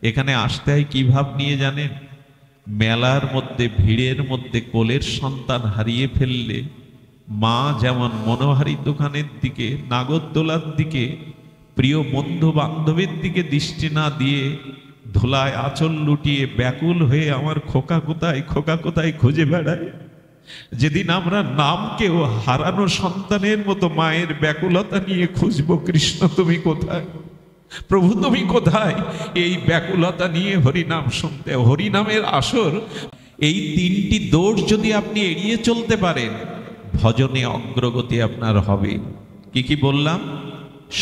এখানে আসতে হয় কি ভাব নিয়ে জানেন? মেলার মধ্যে ভিড়ের মধ্যে কোলের সন্তান হারিয়ে ফেললে মা যেমন মনোহারী দোকানের দিকে, নাগরদোলার দিকে, প্রিয় বন্ধু বান্ধবের দিকে দৃষ্টি না দিয়ে ধুলায় আঁচল লুটিয়ে ব্যাকুল হয়ে আমার খোকা কোথায় খুঁজে বেড়ায়, যেদিন আমরা নামকেও হারানো সন্তানের মতো মায়ের ব্যাকুলতা নিয়ে খুঁজবো, কৃষ্ণ তুমি কোথায়, প্রভু তুমি কোথায়, এই ব্যাকুলতা নিয়ে হরিনাম শুনতে, হরিনামের আসর। এই তিনটি দোষ যদি আপনি এড়িয়ে চলতে পারেন, ভজনে অগ্রগতি আপনার হবে। কি কি বললাম?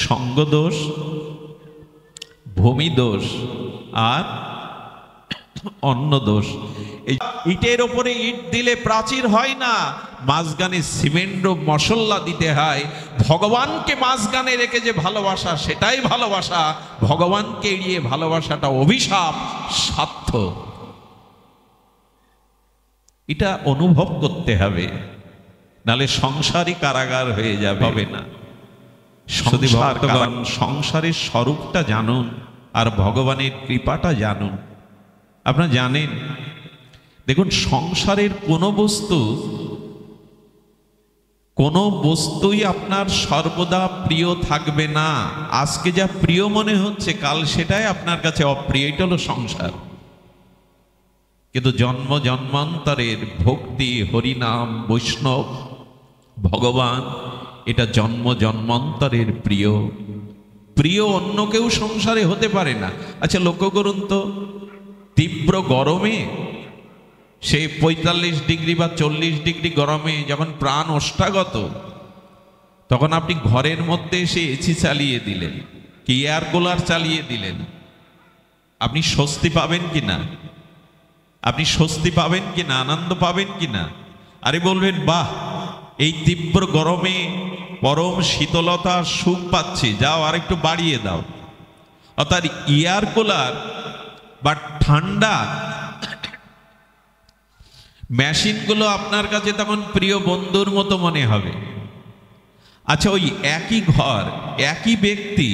সঙ্গ দোষ, ভূমি দোষ, আর অন্য দোষ। এই ইটের ওপরে ইট দিলে প্রাচীর হয় না, মাঝখানে সিমেন্ট মশলা দিতে হয়। ভগবানকে মাঝখানে রেখে যে ভালোবাসা, সেটাই ভালোবাসা। ভগবানকে এড়িয়ে ভালোবাসাটা অভিশাপ, স্বার্থ। এটা অনুভব করতে হবে, নালে সংসারই কারাগার হয়ে যাবে, হবে না। সংসারের স্বরূপটা জানুন আর ভগবানের কৃপাটা জানুন। আপনারা জানেন, দেখুন, সংসারের কোনো বস্তুই আপনার সর্বদা প্রিয় থাকবে না। আজকে যা প্রিয় মনে হচ্ছে, কাল সেটাই আপনার কাছে অপ্রিয়। এটা হলো সংসার। কিন্তু জন্ম জন্মান্তরের ভক্তি, হরিনাম, বৈষ্ণব, ভগবান, এটা জন্ম জন্মান্তরের প্রিয়। প্রিয় অন্য কেউ সংসারে হতে পারে না। আচ্ছা, লক্ষ্য করুন তো, তীব্র গরমে, সেই ৪৫ ডিগ্রি বা ৪০ ডিগ্রি গরমে যখন প্রাণ ওষ্ঠাগত, তখন আপনি ঘরের মধ্যে এসে এসি চালিয়ে দিলেন, কি এয়ার কুলার চালিয়ে দিলেন, আপনি স্বস্তি পাবেন কিনা? আপনি স্বস্তি পাবেন কিনা? আনন্দ পাবেন কিনা? আরে বলবেন, বাহ, এই তীব্র গরমে পরম শীতলতা, সুখ পাচ্ছি, যাও আর একটু বাড়িয়ে দাও। অর্থাৎ এয়ার কুলার বা ঠান্ডা মেশিনগুলো আপনার কাছে তখন প্রিয় বন্ধুর মতো মনে হবে। আচ্ছা, ওই একই ঘর, একই ব্যক্তি,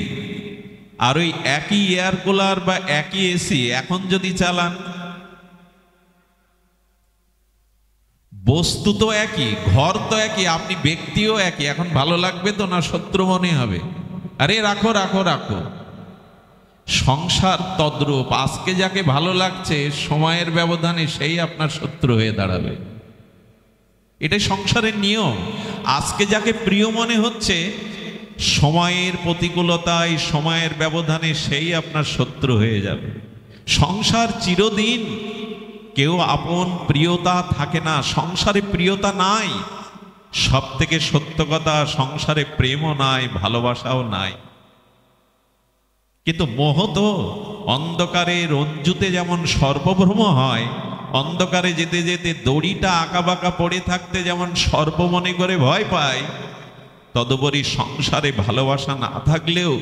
আর ওই একই এয়ার কুলার বা একই এসি এখন যদি চালান, বস্তু তো একই, ঘর তো একই, আপনি ব্যক্তিও একই, এখন ভালো লাগবে তো না শত্রু মনে হবে? আরে রাখো রাখো রাখো। সংসার তদ্রূপ। আজকে যাকে ভালো লাগছে, সময়ের ব্যবধানে সেই আপনার শত্রু হয়ে দাঁড়াবে। এটাই সংসারের নিয়ম। আজকে যাকে প্রিয় মনে হচ্ছে, সময়ের প্রতিকূলতায়, সময়ের ব্যবধানে সেই আপনার শত্রু হয়ে যাবে। সংসার চিরদিন, কেউ আপন প্রিয়তা থাকে না, সংসারে প্রিয়তা নাই। সব থেকে সত্য কথা, সংসারে প্রেমও নাই, ভালোবাসাও নাই। কিন্তু মোহ তো অন্ধকারে, রজ্জুতে যেমন সর্বভ্রম হয়, অন্ধকারে যেতে যেতে দড়িটা আঁকাবাঁকা পড়ে থাকতে যেমন সর্ব মনে করে ভয় পায়, তদুপরি সংসারে ভালোবাসা না থাকলেও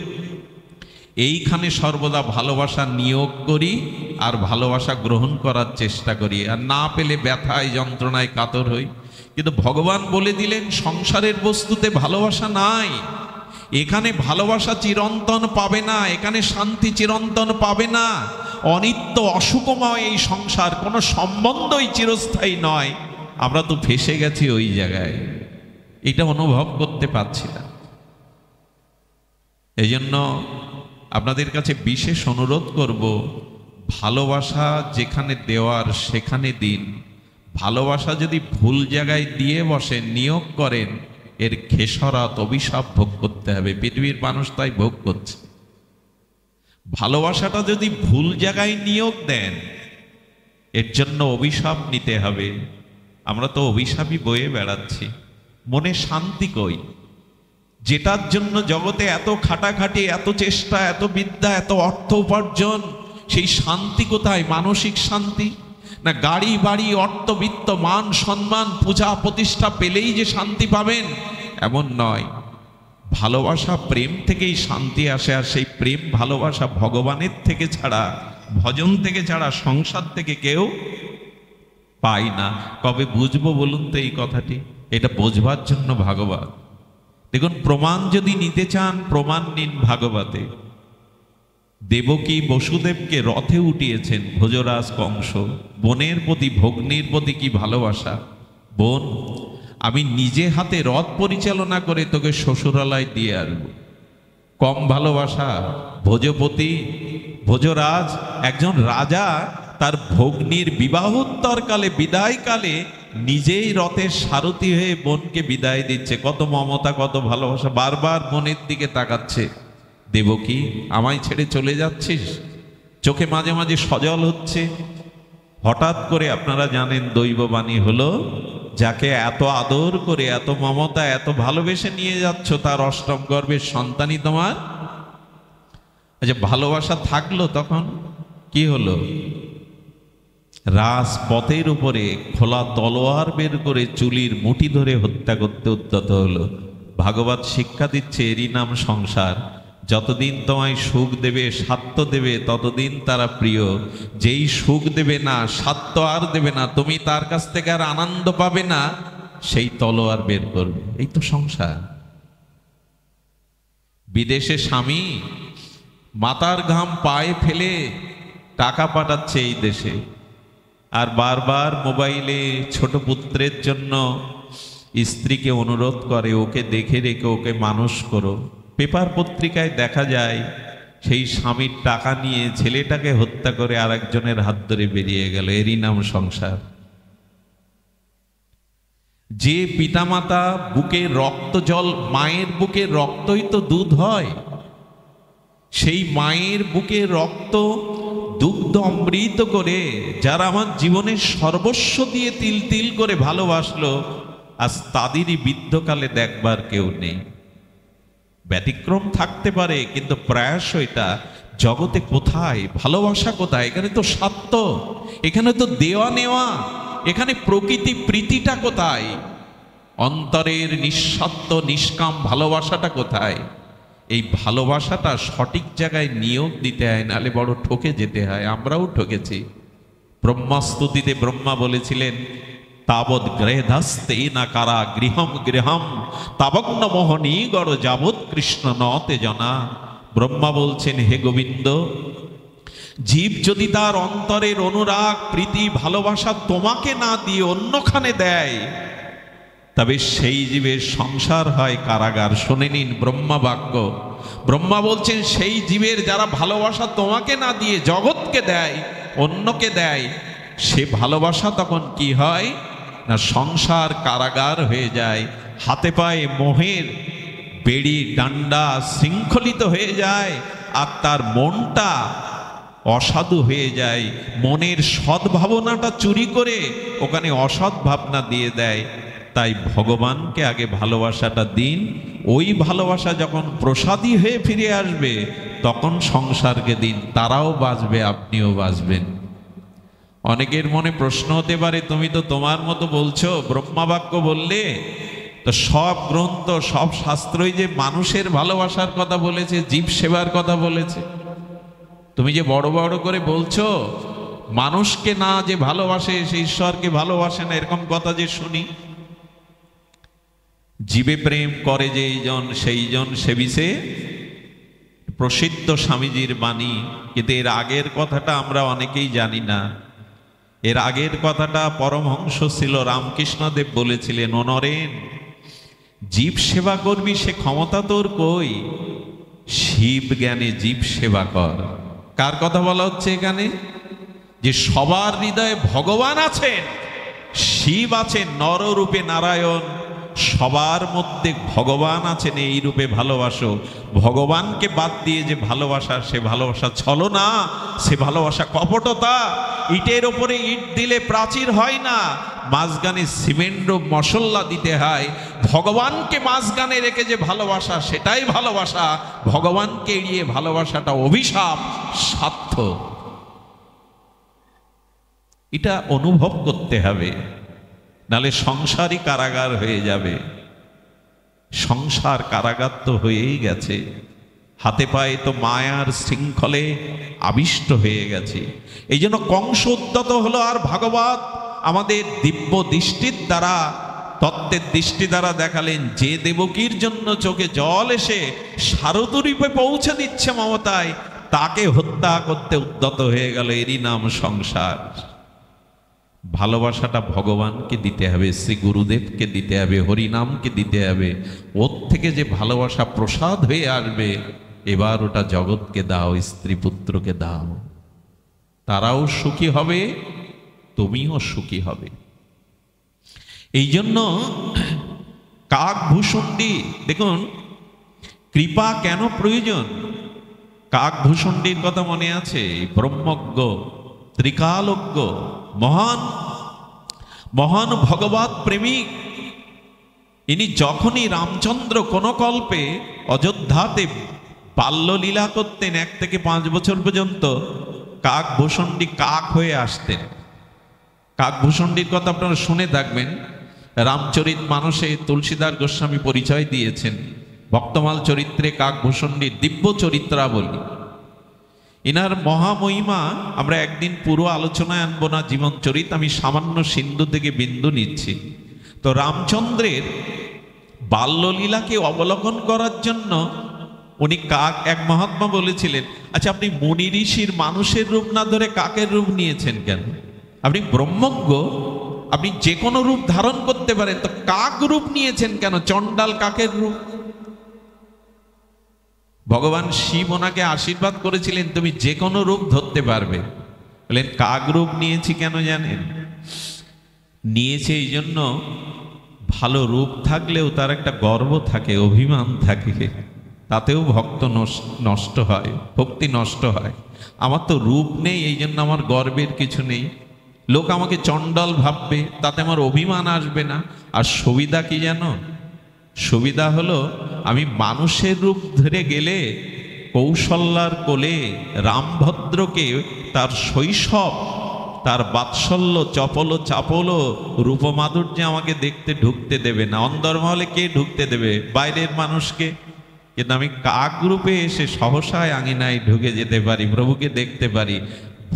এইখানে সর্বদা ভালোবাসা নিয়োগ করি আর ভালোবাসা গ্রহণ করার চেষ্টা করি, আর না পেলে ব্যথায়, যন্ত্রণায় কাতর হই। কিন্তু ভগবান বলে দিলেন, সংসারের বস্তুতে ভালোবাসা নাই। এখানে ভালোবাসা চিরন্তন পাবে না, এখানে শান্তি চিরন্তন পাবে না। অনিত্য, অসুখময় এই সংসার, কোনো সম্বন্ধই চিরস্থায়ী নয়। আমরা তো ফেসে গেছি ওই জায়গায়, এটা অনুভব করতে পারছি না। এই জন্য আপনাদের কাছে বিশেষ অনুরোধ করব, ভালোবাসা যেখানে দেওয়ার সেখানে দিন। ভালোবাসা যদি ভুল জায়গায় দিয়ে বসেন, নিয়োগ করেন, এর খেসারত, অভিশাপ ভোগ করতে হবে। পৃথিবীর মানুষ তাই ভোগ করছে। ভালোবাসাটা যদি ভুল জায়গায় নিয়োগ দেন, এর জন্য অভিশাপ নিতে হবে। আমরা তো অভিশাপই বয়ে বেড়াচ্ছি, মনে শান্তি কই? যেটার জন্য জগতে এত খাটাখাটি, এত চেষ্টা, এত বিদ্যা, এত অর্থ উপার্জন, সেই শান্তি কোথায়? মানসিক শান্তি না গাড়ি বাড়ি, অর্থবিত্ত, মান সম্মান, পূজা প্রতিষ্ঠা পেলেই যে শান্তি পাবেন এমন নয়। ভালোবাসা, প্রেম থেকেই শান্তি আসে। আর সেই প্রেম, ভালোবাসা ভগবানের থেকে ছাড়া, ভজন থেকে ছাড়া, সংসার থেকে কেউ পাই না। কবে বুঝবো বলুন তো এই কথাটি? এটা বোঝবার জন্য ভাগবত। দেখুন, প্রমাণ যদি নিতে চান, প্রমাণ নিন ভাগবতে। দেবকী বসুদেবকে রথে উঠিয়েছেন ভোজরাজ কংস। বোনের প্রতি, ভগ্নীর প্রতি কি ভালোবাসা! বোন, আমি নিজে হাতে রথ পরিচালনা করে তোকে শ্বশুরালয় দিয়ে আসবো। কম ভালোবাসা? ভোজপতি, ভোজরাজ, একজন রাজা তার ভগ্নীর বিবাহোত্তরকালে, বিদায়কালে নিজেই রথের সারথি হয়ে বোনকে বিদায় দিচ্ছে। কত মমতা, কত ভালোবাসা! বারবার বোনের দিকে তাকাচ্ছে। দেবকী, আমায় ছেড়ে চলে যাচ্ছিস? চোখে মাঝে মাঝে সজল হচ্ছে। হঠাৎ করে আপনারা জানেন দৈববাণী হলো, যাকে এত আদর করে, এত মমতা, এত ভালোবেসে নিয়ে যাচ্ছ, তার অষ্টম গর্ভের সন্তানই তোমার। আচ্ছা, ভালোবাসা থাকলো, তখন কি হলো? রাজপথের উপরে খোলা তলোয়ার বের করে চুলির মুঠি ধরে হত্যা করতে উদ্যত হলো। ভাগবত শিক্ষা দিচ্ছে, এরই নাম সংসার। যতদিন তোমায় সুখ দেবে, স্বার্থ দেবে, ততদিন তারা প্রিয়। যেই সুখ দেবে না, স্বার্থ আর দেবে না, তুমি তার কাছ থেকে আর আনন্দ পাবে না, সেই তলোয়ার বের করবে। এই তো সংসার। বিদেশে স্বামী মাথার ঘাম পায়ে ফেলে টাকা পাঠাচ্ছে এই দেশে, আর বারবার মোবাইলে ছোট পুত্রের জন্য স্ত্রীকে অনুরোধ করে, ওকে দেখে রেখে ওকে মানুষ করো। পেপার পত্রিকায় দেখা যায় সেই স্বামীর টাকা নিয়ে ছেলেটাকে হত্যা করে আরেকজনের হাত ধরে বেরিয়ে গেল। এরই নাম সংসার। যে পিতামাতা বুকে রক্ত জল, মায়ের বুকে রক্তই তো দুধ হয়, সেই মায়ের বুকে রক্ত দুগ্ধ অমৃত করে যারা আমার জীবনের সর্বস্ব দিয়ে তিল তিল করে ভালোবাসলো, আজ তাদেরই বৃদ্ধকালে দেখবার কেউ নেই। ব্যতিক্রম থাকতে পারে, কিন্তু প্রয়াস এটা জগতে কোথায় ভালোবাসা, কোথায়? এখানে তো স্বার্থ, এখানে তো দেওয়া নেওয়া, এখানে প্রকৃতি প্রীতিটা কোথায়? অন্তরের নিঃস্বার্থ নিষ্কাম ভালোবাসাটা কোথায়? এই ভালোবাসাটা সঠিক জায়গায় নিয়োগ দিতে হয়, নাহলে বড় ঠকে যেতে হয়। আমরাও ঠকেছি। ব্রহ্মাস্তুতিতে ব্রহ্মা বলেছিলেন, তাবৎ গৃহধস্তে না কারা গৃহম গৃহম তাবগ্ন মোহনী গড় যাবৎ কৃষ্ণ নতে জনা। ব্রহ্মা বলছেন, হে গোবিন্দ, জীব যদি তার অন্তরের অনুরাগ, প্রীতি, ভালোবাসা তোমাকে না দিয়ে অন্যখানে দেয়, তবে সেই জীবের সংসার হয় কারাগার। শুনে নিন ব্রহ্মা বাক্য। ব্রহ্মা বলছেন, সেই জীবের যারা ভালোবাসা তোমাকে না দিয়ে জগৎকে দেয়, অন্যকে দেয়, সে ভালোবাসা তখন কি হয় না, সংসার কারাগার হয়ে যায়। হাতে পায়ে মোহের বেড়ি ডান্ডা শৃঙ্খলিত হয়ে যায়, আর তার মনটা অসাধু হয়ে যায়। মনের সদ্ভাবনাটা চুরি করে ওখানে অসৎ ভাবনা দিয়ে দেয়। তাই ভগবানকে আগে ভালোবাসাটা দিন। ওই ভালোবাসা যখন প্রসাদী হয়ে ফিরে আসবে, তখন সংসারকে দিন। তারাও বাঁচবে, আপনিও বাঁচবেন। অনেকের মনে প্রশ্ন হতে পারে, তুমি তো তোমার মতো বলছো, ব্রহ্মাবাক্য বললে তো সব গ্রন্থ, সব শাস্ত্রই যে মানুষের ভালোবাসার কথা বলেছে, জীব সেবার কথা বলেছে। তুমি যে বড় বড় করে বলছো, মানুষকে না যে ভালোবাসে সে ঈশ্বরকে ভালোবাসে না, এরকম কথা যে শুনি। জীবে প্রেম করে যেইজন সেইজন সেবিছে, প্রসিদ্ধ স্বামীজির বাণী। কিন্তু এর আগের কথাটা আমরা অনেকেই জানি না। এর আগের কথাটা পরমহংস ছিল রামকৃষ্ণদেব বলেছিলেন, অনরেন জীব সেবা করবি সে ক্ষমতা তোর কই, শিব জ্ঞানে জীব সেবা কর। কার কথা বলা হচ্ছে এখানে? যে সবার হৃদয়ে ভগবান আছেন, শিব আছেন নররূপে নারায়ণ, সবার মধ্যে ভগবান আছেন, এই রূপে ভালোবাসো। ভগবানকে বাদ দিয়ে যে ভালোবাসা, সে ভালোবাসা ছলনা, সে ভালোবাসা কপটতা। ইটের ওপরে ইট দিলে প্রাচীর হয় না, মাঝখানে সিমেন্ট মশলা দিতে হয়। ভগবানকে মাঝখানে রেখে যে ভালোবাসা, সেটাই ভালোবাসা। ভগবানকে এড়িয়ে ভালোবাসাটা অভিশাপ, স্বার্থ। এটা অনুভব করতে হবে, নালে সংসারই কারাগার হয়ে যাবে। সংসার কারাগার তো হয়েই গেছে, হাতে পায়ে তো মায়ার শৃঙ্খলে আবিষ্ট হয়ে গেছে। এই জন্য কংস উদ্যত হলো, আর ভাগবত আমাদের দিব্য দৃষ্টির দ্বারা, তত্ত্বের দৃষ্টি দ্বারা দেখালেন, যে দেবকীর জন্য চোখে জল এসে সারথি রূপে পৌঁছে দিচ্ছে মমতায়, তাকে হত্যা করতে উদ্যত হয়ে গেল, এরই নাম সংসার। ভালোবাসাটা ভগবানকে দিতে হবে, শ্রী গুরুদেবকে দিতে হবে, হরিনামকে দিতে হবে। ওর থেকে যে ভালোবাসা প্রসাদ হয়ে আসবে, এবার ওটা জগৎকে দাও, স্ত্রী পুত্রকে দাও, তারাও সুখী হবে, তুমিও সুখী হবে। এই জন্য কাকভূষণ্ডী, দেখুন কৃপা কেন প্রয়োজন। কাকভূষণ্ডীর কথা মনে আছে? ব্রহ্মজ্ঞ, ত্রিকালজ্ঞ, মহান মহান ভগবৎ প্রেমিক। ইনি যখনই রামচন্দ্র কোন কল্পে অযোধ্যাতে বাল্যলীলা করতেন 1 থেকে 5 বছর পর্যন্ত, কাকভূষণ্ডী কাক হয়ে আসতেন। কাকভূষণ্ডীর কথা আপনারা শুনে থাকবেন। রামচরিত মানসে তুলসীদাস গোস্বামী পরিচয় দিয়েছেন। ভক্তমাল চরিত্রে কাকভূষণ্ডীর দিব্য চরিত্রাবলী, ইনার মহামহিমা আমরা একদিন পুরো আলোচনায় আনবো না জীবন চরিত, আমি সামান্য সিন্ধু থেকে বিন্দু নিচ্ছি। তো রামচন্দ্রের বাল্যলীলাকে অবলোকন করার জন্য উনি কাক, এক মহাত্মা বলেছিলেন, আচ্ছা আপনি মুনি ঋষির মানুষের রূপ না ধরে কাকের রূপ নিয়েছেন কেন? আপনি ব্রহ্মজ্ঞ, আপনি যে কোনো রূপ ধারণ করতে পারেন, তো কাক রূপ নিয়েছেন কেন? চণ্ডাল কাকের রূপ। ভগবান শিব ওনাকে আশীর্বাদ করেছিলেন তুমি যে কোনো রূপ ধরতে পারবে। বলেন কাক রূপ নিয়েছি কেন জানেন? নিয়েছে এই জন্য, ভালো রূপ থাকলেও তার একটা গর্ব থাকে, অভিমান থাকে, তাতেও ভক্ত নষ্ট হয়, ভক্তি নষ্ট হয়। আমার তো রূপ নেই, এই জন্য আমার গর্বের কিছু নেই, লোক আমাকে চণ্ডাল ভাববে, তাতে আমার অভিমান আসবে না। আর সুবিধা কি জানো? সুবিধা হলো আমি মানুষের রূপ ধরে গেলে কৌশল্যার কোলে রামভদ্রকে তার শৈশব, তার বাৎসল্য, চপল চাপল রূপমাধুর্য আমাকে দেখতে ঢুকতে দেবে না। অন্দরমহলে কে ঢুকতে দেবে? বাইরের মানুষকে। কিন্তু আমি কাক রূপে এসে সহসায় আঙিনায় ঢুকে যেতে পারি, প্রভুকে দেখতে পারি,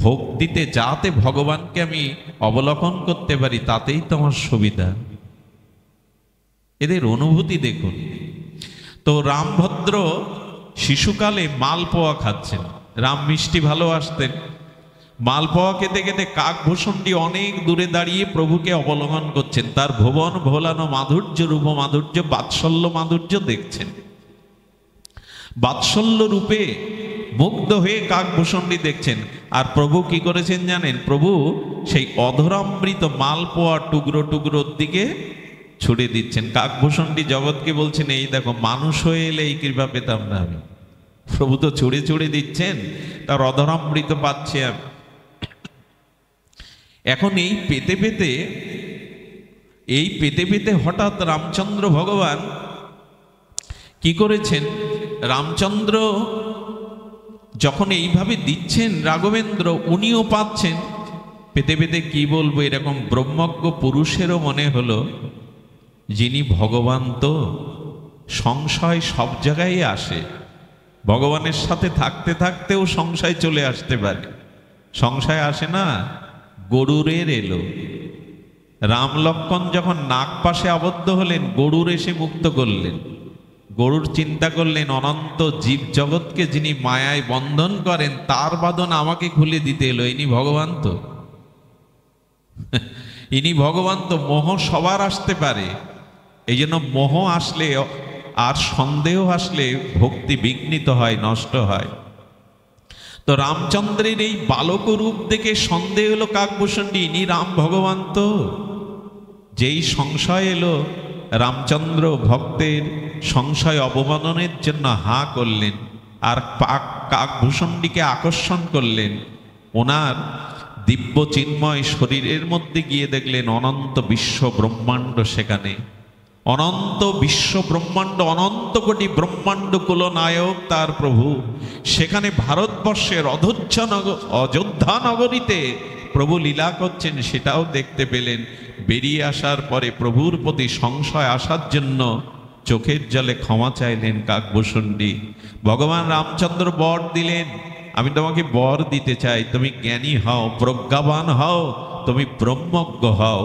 ভোগ দিতে যাতে ভগবানকে আমি অবলোকন করতে পারি, তাতেই তো আমার সুবিধা। এদের অনুভূতি দেখুন। তো রামভদ্র শিশুকালে মালপোয়া খাচ্ছেন, রাম মিষ্টি ভালোবাসতেন। মালপোয়া খেতে খেতে কাকভূষণ্ডী অনেক দূরে দাঁড়িয়ে প্রভুকে অবলোকন করছেন, তার ভুবন ভোলানো মাধুর্য, রূপ মাধুর্য, বাৎসল্য মাধুর্য দেখছেন। বাৎসল্য রূপে মুগ্ধ হয়ে কাকভূষণ্ডী দেখছেন। আর প্রভু কি করেছেন জানেন? প্রভু সেই অধরামৃত মালপোয়া টুকরো টুকরোর দিকে ছুড়ে দিচ্ছেন। কাকভূষণ্ডী জগৎকে বলছেন, এই দেখো মানুষ হয়ে এলে এই কৃপা পেতাম না আমি। প্রভু তো ছুড়ে ছুড়ে দিচ্ছেন, তার অধরামৃত পাচ্ছে আমি। এখন এই পেতে পেতে হঠাৎ রামচন্দ্র ভগবান কি করেছেন? রামচন্দ্র যখন এইভাবে দিচ্ছেন, রাঘবেন্দ্র উনিও পাচ্ছেন। পেতে পেতে কি বলবো, এরকম ব্রহ্মজ্ঞ পুরুষেরও মনে হলো যিনি ভগবান, তো সংশয় সব জায়গায় আসে। ভগবানের সাথে থাকতে থাকতেও সংশয় চলে আসতে পারে। সংশয় আসে না? গরুরের এলো। রাম লক্ষ্মণ যখন নাগ পাশে আবদ্ধ হলেন, গরুর এসে মুক্ত করলেন। গরুর চিন্তা করলেন, অনন্ত জীব জগৎকে যিনি মায়ায় বন্ধন করেন, তার বাঁধন আমাকে খুলে দিতে এলো। ইনি ভগবান তো, ইনি ভগবান তো। মোহ সবার আসতে পারে, এই জন্য মোহ আসলে আর সন্দেহ আসলে ভক্তি বিঘ্নিত হয়, নষ্ট হয়। তো রামচন্দ্রের এই বালক রূপ দেখে সন্দেহ এলো কাকভূষণ্ডী, ইনি রাম ভগবান তো। যেই সংশয় এলো, রামচন্দ্র ভক্তের সংশয় অবমাননের জন্য হা করলেন, আর কাকভূষণ্ডীকে আকর্ষণ করলেন। ওনার দিব্য চিন্ময় শরীরের মধ্যে গিয়ে দেখলেন অনন্ত বিশ্ব ব্রহ্মাণ্ড, সেখানে অনন্ত বিশ্ব ব্রহ্মাণ্ড, অনন্ত কোটি ব্রহ্মাণ্ড কুলনায়ক তার প্রভু। সেখানে ভারতবর্ষের অযোধ্যা নগরীতে প্রভু লীলা করছেন, সেটাও দেখতে পেলেন। বেরিয়ে আসার পরে প্রভুর প্রতি সংশয় আসার জন্য চোখের জলে ক্ষমা চাইলেন কাকভূষণ্ডী। ভগবান রামচন্দ্র বর দিলেন, আমি তোমাকে বর দিতে চাই, তুমি জ্ঞানী হও, প্রজ্ঞাবান হও, তুমি ব্রহ্মজ্ঞ হও।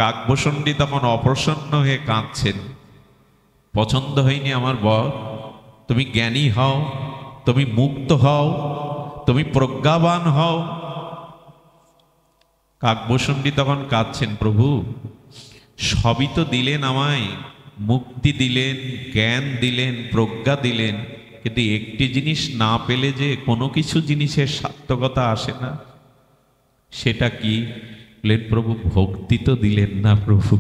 কাকভূষণ্ডী তখন অপ্রসন্ন হয়ে কাঁদছেন, পছন্দ হয়নি আমার বর, তুমি জ্ঞানী হও, তুমি মুক্ত হও, তুমি প্রজ্ঞাবান হও। কাকভূষণটি তখন কাঁদছেন, প্রভু সবই তো দিলেন আমায়, মুক্তি দিলেন, জ্ঞান দিলেন, প্রজ্ঞা দিলেন, কিন্তু একটি জিনিস না পেলে যে কোনো কিছু জিনিসের সার্থকতা আসে না। সেটা কি? বললেন, প্রভু ভক্তি তো দিলেন না। প্রভু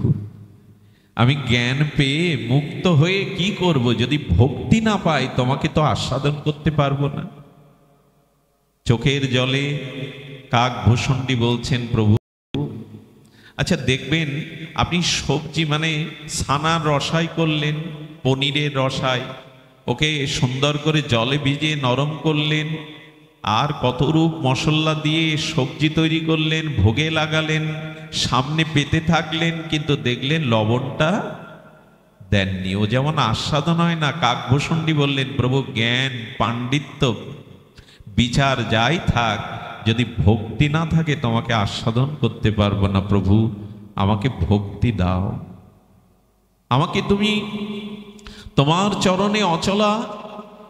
আমি জ্ঞান পেয়ে মুক্ত হয়ে কি করব? যদি ভক্তি না পাই তোমাকে তো আস্বাদন করতে পারবো না। চোখের জলে কাকভূষণটি বলছেন, প্রভু আচ্ছা দেখবেন আপনি সবজি মানে ছানার রসাই করলেন, পনিরের রসাই, ওকে সুন্দর করে জলে ভিজিয়ে নরম করলেন, আর কত রূপ মশলা দিয়ে সবজি তৈরি করলেন, ভোগে লাগালেন, সামনে পেতে থাকলেন, কিন্তু দেখলেন লবণটা দেননি। ও যেমন আস্বাদন হয় না, কাকভূষণটি বললেন, প্রভু জ্ঞান পাণ্ডিত্য বিচার যাই থাক, যদি ভক্তি না থাকে তোমাকে আস্বাদন করতে পারবো না। প্রভু আমাকে ভক্তি দাও, আমাকে তুমি তোমার চরণে অচলা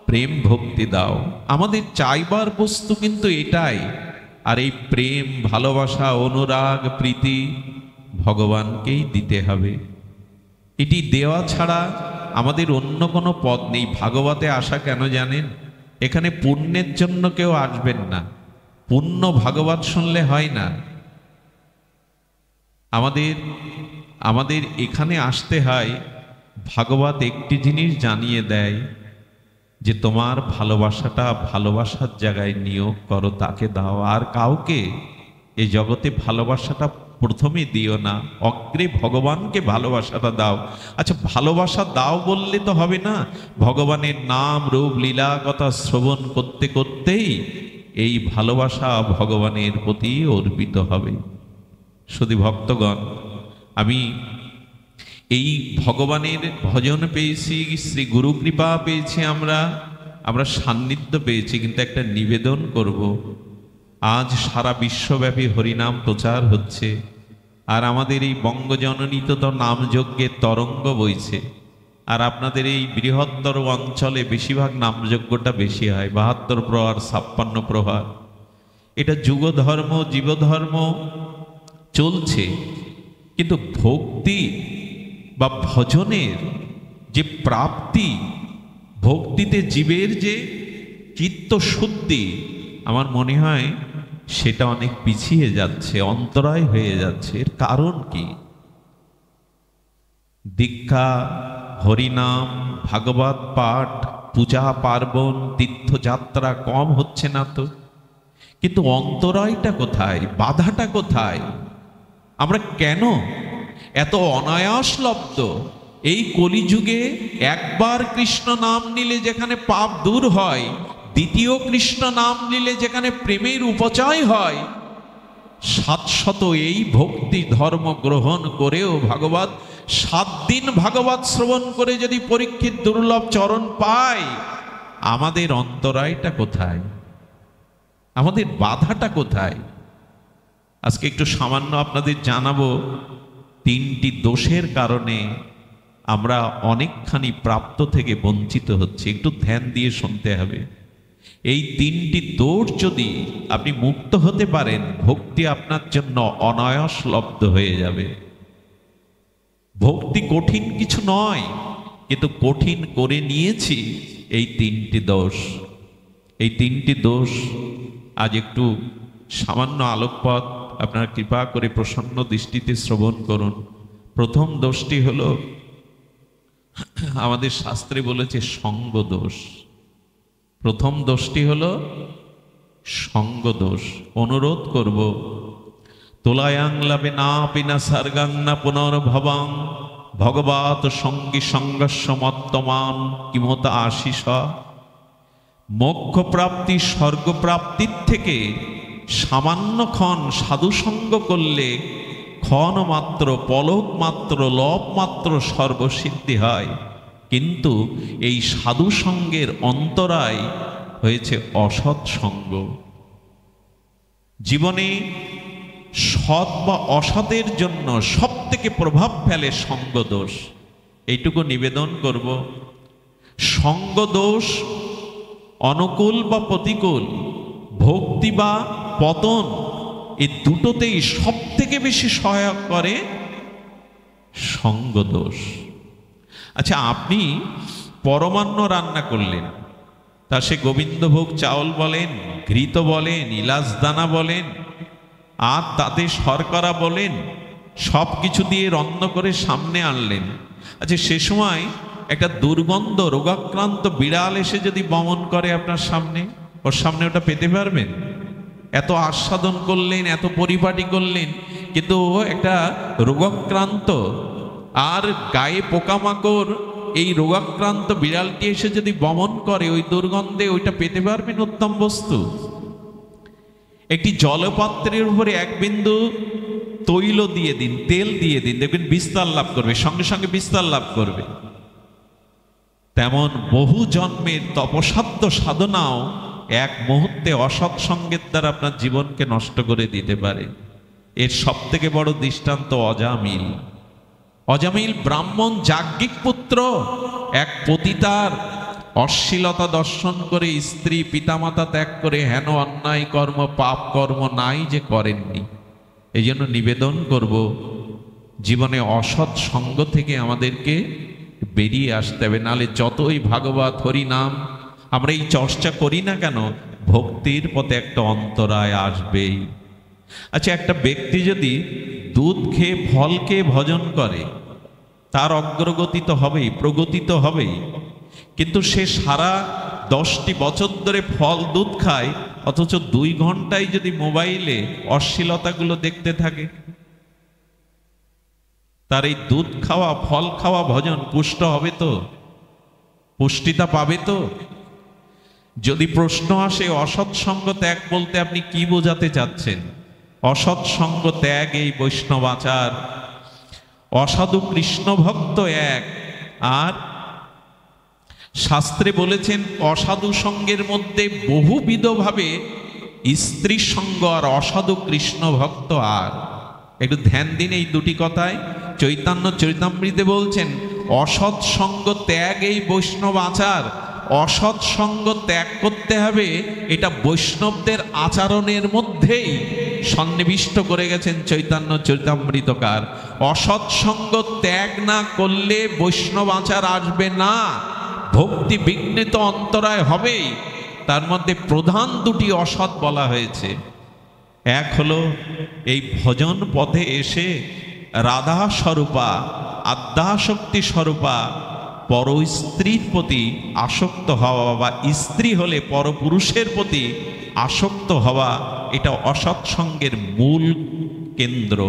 প্রেম ভক্তি দাও। আমাদের চাইবার বস্তু কিন্তু এটাই, আর এই প্রেম ভালোবাসা অনুরাগ প্রীতি ভগবানকেই দিতে হবে। এটি দেওয়া ছাড়া আমাদের অন্য কোনো পথ নেই। ভাগবতে আসা কেন জানেন? এখানে পুণ্যের জন্য কেউ আসবেন না, পুণ্য ভাগবত শুনলে হয় না। আমাদের এখানে আসতে হয়, ভাগবত একটি জিনিস জানিয়ে দেয় যে তোমার ভালোবাসাটা ভালোবাসার জায়গায় নিয়োগ করো, তাকে দাও। আর কাউকে এই জগতে ভালোবাসাটা প্রথমে দিও না, অগ্রে ভগবানকে ভালোবাসাটা দাও। আচ্ছা ভালোবাসা দাও বললে তো হবে না, ভগবানের নাম রূপ লীলা কথা শ্রবণ করতে করতেই এই ভালোবাসা ভগবানের প্রতি অর্পিত হবে। শুধু ভক্তগণ, আমি এই ভগবানের ভজন পেয়েছি, শ্রী গুরু কৃপা পেয়েছি, আমরা সান্নিধ্য পেয়েছি, কিন্তু একটা নিবেদন করব। আজ সারা বিশ্বব্যাপী হরিনাম প্রচার হচ্ছে, আর আমাদের এই বঙ্গজননীত তো নামযজ্ঞের তরঙ্গ বইছে, আর আপনাদের এই বৃহত্তর অঞ্চলে বেশিরভাগ নামযজ্ঞটা বেশি হয়, ৭২ প্রহার ৫৬ প্রহার। এটা যুগধর্ম জীবধর্ম চলছে, কিন্তু ভক্তি বা ভজনের যে প্রাপ্তি, ভক্তিতে জীবের যে চিত্ত শুদ্ধি, আমার মনে হয় সেটা অনেক পিছিয়ে যাচ্ছে, অন্তরায় হয়ে যাচ্ছে। এর কারণ কি? দীক্ষা, হরিনাম, ভাগবত পাঠ, পূজা পার্বণ, তীর্থযাত্রা কম হচ্ছে না তো, কিন্তু অন্তরায়টা কোথায়? বাধাটা কোথায়? আমরা কেন এত অনায়াসলব্ধ? এই কলিযুগে একবার কৃষ্ণ নাম নিলে যেখানে পাপ দূর হয়, দ্বিতীয় কৃষ্ণ নাম নিলে যেখানে প্রেমের উপচয় হয়, ৭০০ এই ভক্তি ধর্ম গ্রহণ করেও ভাগবত ৭ দিন ভাগবত শ্রবণ করে যদি পরীক্ষিত দুর্লভ চরণ পায়, আমাদের অন্তরায়টা কোথায়? আমাদের বাধাটা কোথায়? আজকে একটু সামান্য আপনাদের জানাবো ৩টি দোষের কারণে আমরা অনেকখানি প্রাপ্ত থেকে বঞ্চিত হচ্ছি। একটু ধ্যান দিয়ে শুনতে হবে। এই ৩টি দোষ যদি আপনি মুক্ত হতে পারেন, ভক্তি আপনার জন্য অনায়াসলব্ধ হয়ে যাবে। ভক্তি কঠিন কিছু নয়, কিন্তু কঠিন করে নিয়েছি এই ৩টি দোষ। এই ৩টি দোষ আজ একটু সামান্য আলোকপাত আপনারা কৃপা করে প্রসন্ন দৃষ্টিতে শ্রবণ করুন। প্রথম দোষটি হলো, আমাদের শাস্ত্রে বলেছে সঙ্গ দোষ। প্রথম দোষটি হলো সঙ্গ দোষ। অনুরোধ করব, তোলায়াং লাভে না পিনা সার্গাং না পুনর্ভবাং ভগবত সঙ্গী সঙ্গস্য মত্তমান কিমতা আশিস। মোক্ষ প্রাপ্তি স্বর্গপ্রাপ্তির থেকে সামান্যক্ষণ সাধুসঙ্গ করলে ক্ষণ মাত্র, পলক মাত্র, লব মাত্র সর্বসিদ্ধি হয়, কিন্তু এই সাধুসঙ্গের অন্তরায় হয়েছে অসৎ সঙ্গ। জীবনে সৎ বা অসতের জন্য সব থেকে প্রভাব ফেলে সঙ্গ দোষ। এইটুকু নিবেদন করব, সঙ্গ দোষ অনুকূল বা প্রতিকূল ভক্তি বা পতন, এই দুটোতেই সব থেকে বেশি সহায়ক করে সঙ্গদোষ। আচ্ছা, আপনি পরমান্ন রান্না করলেন, তা সে গোবিন্দভোগ চাউল বলেন, ঘৃত বলেন, ইলাচ দানা বলেন, আর তাতে শর্করা বলেন, সব কিছু দিয়ে রান্না করে সামনে আনলেন। আচ্ছা, সে সময় একটা দুর্গন্ধ রোগাক্রান্ত বিড়াল এসে যদি বমন করে আপনার সামনে, ওর সামনে ওটা পেতে পারবেন? এত আস্বাদন করলেন, এত পরিপাটি করলেন, কিন্তু একটা রোগাক্রান্ত আর গায়ে পোকামাকড় এই রোগাক্রান্ত বিড়ালটি এসে যদি বমন করে, ওই দুর্গন্ধে ওইটা পেতে পারবেন উত্তম বস্তু? একটি জলপাত্রের উপরে এক বিন্দু তৈল দিয়ে দিন, তেল দিয়ে দিন, দেখবেন বিস্তার লাভ করবে, সঙ্গে সঙ্গে বিস্তার লাভ করবে। তেমন বহু জন্মের তপসাধ্য সাধনাও এক মুহূর্তে অসৎসঙ্গের দ্বারা আপনার জীবনকে নষ্ট করে দিতে পারে। এর সব থেকে বড় দৃষ্টান্ত অজামিল। অজামিল ব্রাহ্মণ যাজ্ঞিক পুত্র, এক পতিতার অশ্লীলতা দর্শন করে স্ত্রী পিতামাতা ত্যাগ করে হেন অন্যায় কর্ম পাপ কর্ম নাই যে করেননি। এই জন্য নিবেদন করব, জীবনে অসৎ সঙ্গ থেকে আমাদেরকে বেরিয়ে আসতে হবে, নালে যতই ভাগবত হরি নাম আমরা এই চর্চা করি না কেন, ভক্তির পথে একটা অন্তরায় আসবেই। আচ্ছা, একটা ব্যক্তি যদি দুধ খেয়ে ফল খেয়ে ভজন করে, তার অগ্রগতি তো হবেই, প্রগতি তো হবেই, কিন্তু সে সারা 10টি বছর ধরে ফল দুধ খায়, অথচ 2 ঘন্টায় যদি মোবাইলে অশ্লীলতাগুলো দেখতে থাকে, তার এই দুধ খাওয়া ফল খাওয়া ভজন পুষ্ট হবে তো? পুষ্টিতা পাবে তো? যদি প্রশ্ন আসে অসৎ সঙ্গ ত্যাগ বলতে আপনি কি বোঝাতে চাচ্ছেন? অসৎ সঙ্গ ত্যাগ এই বৈষ্ণবাচার, অসাধু কৃষ্ণ ভক্ত এক। আর শাস্ত্রে বলেছেন অসাধু সঙ্গের মধ্যে বহুবিধভাবে স্ত্রী সঙ্গ আর অসাধু কৃষ্ণ ভক্ত। আর একটু ধ্যান দিন এই দুটি কথায়। চৈতন্য চরিতামৃতে বলছেন অসৎ সঙ্গ ত্যাগ এই বৈষ্ণব আচার। অসৎ সঙ্গ ত্যাগ করতে হবে, এটা বৈষ্ণবদের আচরণের মধ্যেই সন্নিবিষ্ট করে গেছেন চৈতন্য চরিতামৃতকার। অসৎ সঙ্গ ত্যাগ না করলে বৈষ্ণব আচার আসবে না, ভক্তি বিঘ্নিত অন্তরায় হবেই। তার মধ্যে প্রধান দুটি অসৎ বলা হয়েছে। এক হলো এই ভজন পথে এসে রাধা স্বরূপা আদ্যাশক্তি স্বরূপা পর স্ত্রীর প্রতি আসক্ত হওয়া, বা স্ত্রী হলে পরপুরুষের প্রতি আসক্ত হওয়া, এটা অসৎসঙ্গের মূল কেন্দ্র,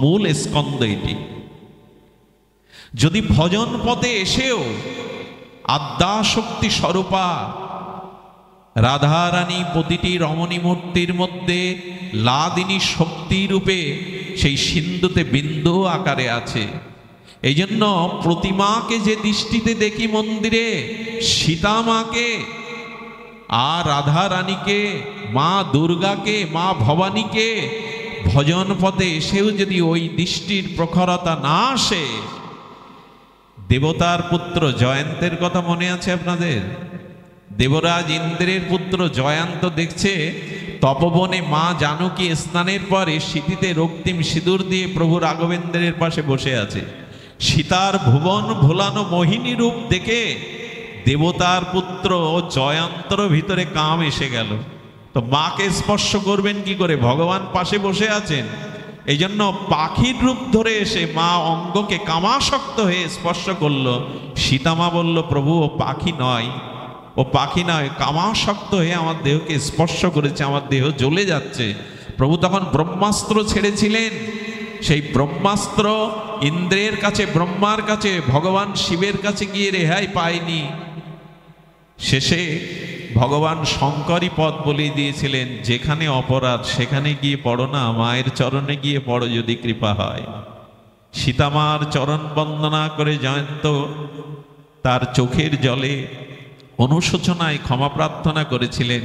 মূল স্কন্দ এটি। যদি ভজন পথে এসেও আদ্যাশক্তি স্বরূপা রাধারানী প্রতিটি রমণী মূর্তির মধ্যে লাদিনী শক্তি রূপে সেই সিন্ধুতে বিন্দু আকারে আছে। এই জন্য প্রতিমাকে যে দৃষ্টিতে দেখি মন্দিরে, সীতা মাকে আর রাধা রানীকে, মা দুর্গাকে, মা ভবানীকে, ভজন পথে এসেও যদি ওই দৃষ্টির প্রখরতা না আসে, দেবতার পুত্র জয়ন্তের কথা মনে আছে আপনাদের? দেবরাজ ইন্দ্রের পুত্র জয়ন্ত দেখছে তপবনে মা জানকী স্নানের পরে সিঁথিতে রক্তিম সিঁদুর দিয়ে প্রভু রাঘবেন্দ্রের পাশে বসে আছে। সীতার ভুবন ভোলানো মোহিনী রূপ দেখে দেবতার পুত্র জয়ন্তর ভিতরে কাম এসে গেল। তো মাকে স্পর্শ করবেন কি করে? ভগবান পাশে বসে আছেন। এই জন্য পাখির রূপ ধরে এসে মা অঙ্গকে কামাসক্ত হয়ে স্পর্শ করলো। সীতামা বলল, প্রভু ও পাখি নয়, ও পাখি নয়, কামাসক্ত হয়ে আমার দেহকে স্পর্শ করেছে, আমার দেহ জ্বলে যাচ্ছে। প্রভু তখন ব্রহ্মাস্ত্র ছেড়েছিলেন। সেই ব্রহ্মাস্ত্র ইন্দ্রের কাছে, ব্রহ্মার কাছে, ভগবান শিবের কাছে গিয়ে রেহাই পায়নি। শেষে ভগবান শঙ্করই পথ বলে দিয়েছিলেন, যেখানে অপরাধ সেখানে গিয়ে পড়ো না, মায়ের চরণে গিয়ে পড়ো যদি কৃপা হয়। সীতামার চরণ বন্দনা করে জয়ন্ত তার চোখের জলে অনুশোচনায় ক্ষমা প্রার্থনা করেছিলেন।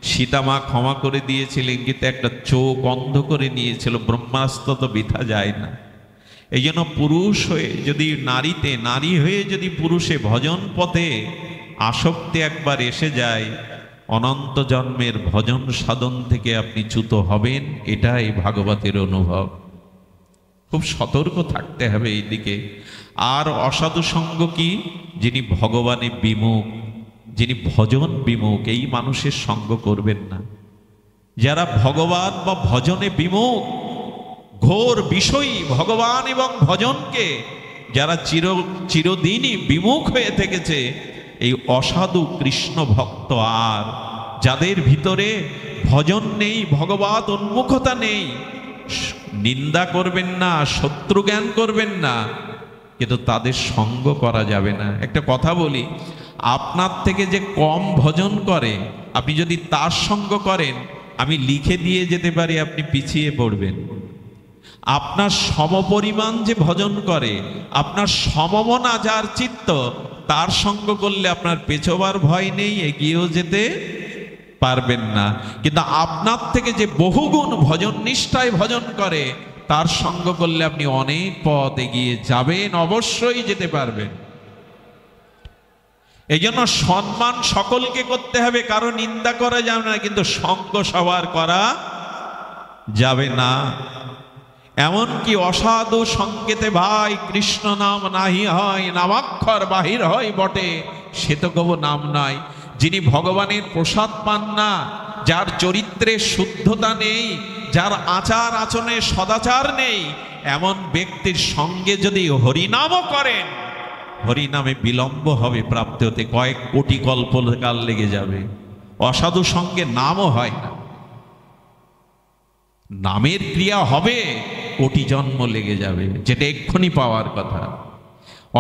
সীতামা ক্ষমা করে দিয়েছিলেন, কিন্তু একটা চোখ অন্ধ করে নিয়েছিল। ব্রহ্মাস্ত্র তো বৃথা যায় না। এই জন্য পুরুষ হয়ে যদি নারীতে, নারী হয়ে যদি পুরুষে ভজন পথে আসক্তি একবার এসে যায়, অনন্ত জন্মের ভজন সাধন থেকে আপনি চ্যুত হবেন, এটাই ভাগবতের অনুভব। খুব সতর্ক থাকতে হবে এই দিকে। আর অসাধু সঙ্গ কি? যিনি ভগবানে বিমুখ, যিনি ভজন বিমুখ, এই মানুষের সঙ্গ করবেন না। যারা ভগবান বা ভজনে বিমুখ, ঘোর বিষয়ী ভগবান এবং ভজনকে যারা চিরদিনই বিমুখ হয়ে থেকেছে, এই অসাধু কৃষ্ণ ভক্ত আর যাদের ভিতরে ভজন নেই, ভগবত উন্মুখতা নেই, নিন্দা করবেন না, শত্রু জ্ঞান করবেন না, কিন্তু তাদের সঙ্গ করা যাবে না। একটা কথা বলি, আপনার থেকে যে কম ভজন করে, আপনি যদি তার সঙ্গ করেন, আমি লিখে দিয়ে যেতে পারি আপনি পিছিয়ে পড়বেন। আপনার সমপরিমাণ যে ভজন করে, আপনার সমমনা যার চিত্ত, তার সঙ্গ করলে আপনার পেছোবার ভয় নেই, এগিয়েও যেতে পারবেন না। কিন্তু আপনার থেকে যে বহুগুণ ভজন নিষ্ঠায় ভজন করে, তার সঙ্গ করলে আপনি অনেক পথ এগিয়ে যাবেন, অবশ্যই যেতে পারবেন। এই জন্য সম্মান সকলকে করতে হবে, কারো নিন্দা করা যাবে না, কিন্তু সঙ্গ সবার করা যাবে না। এমনকি অসাধু সঙ্গেতে ভাই কৃষ্ণ নাম নাহি হয়, নামাক্ষর বাহির হয় বটে, সে তো কব নাম নাই। যিনি ভগবানের প্রসাদ পান না, যার চরিত্রে শুদ্ধতা নেই, যার আচার আচরণে সদাচার নেই, এমন ব্যক্তির সঙ্গে যদি হরিনামও করেন, হরিনামে বিলম্ব হবে প্রাপ্তি হতে, কয়েক কোটি কল্পকাল লেগে যাবে। অসাধু সঙ্গে নামও হয় না, নামের ক্রিয়া হবে, কোটি জন্ম লেগে যাবে, যেটা এক্ষুনি পাওয়ার কথা।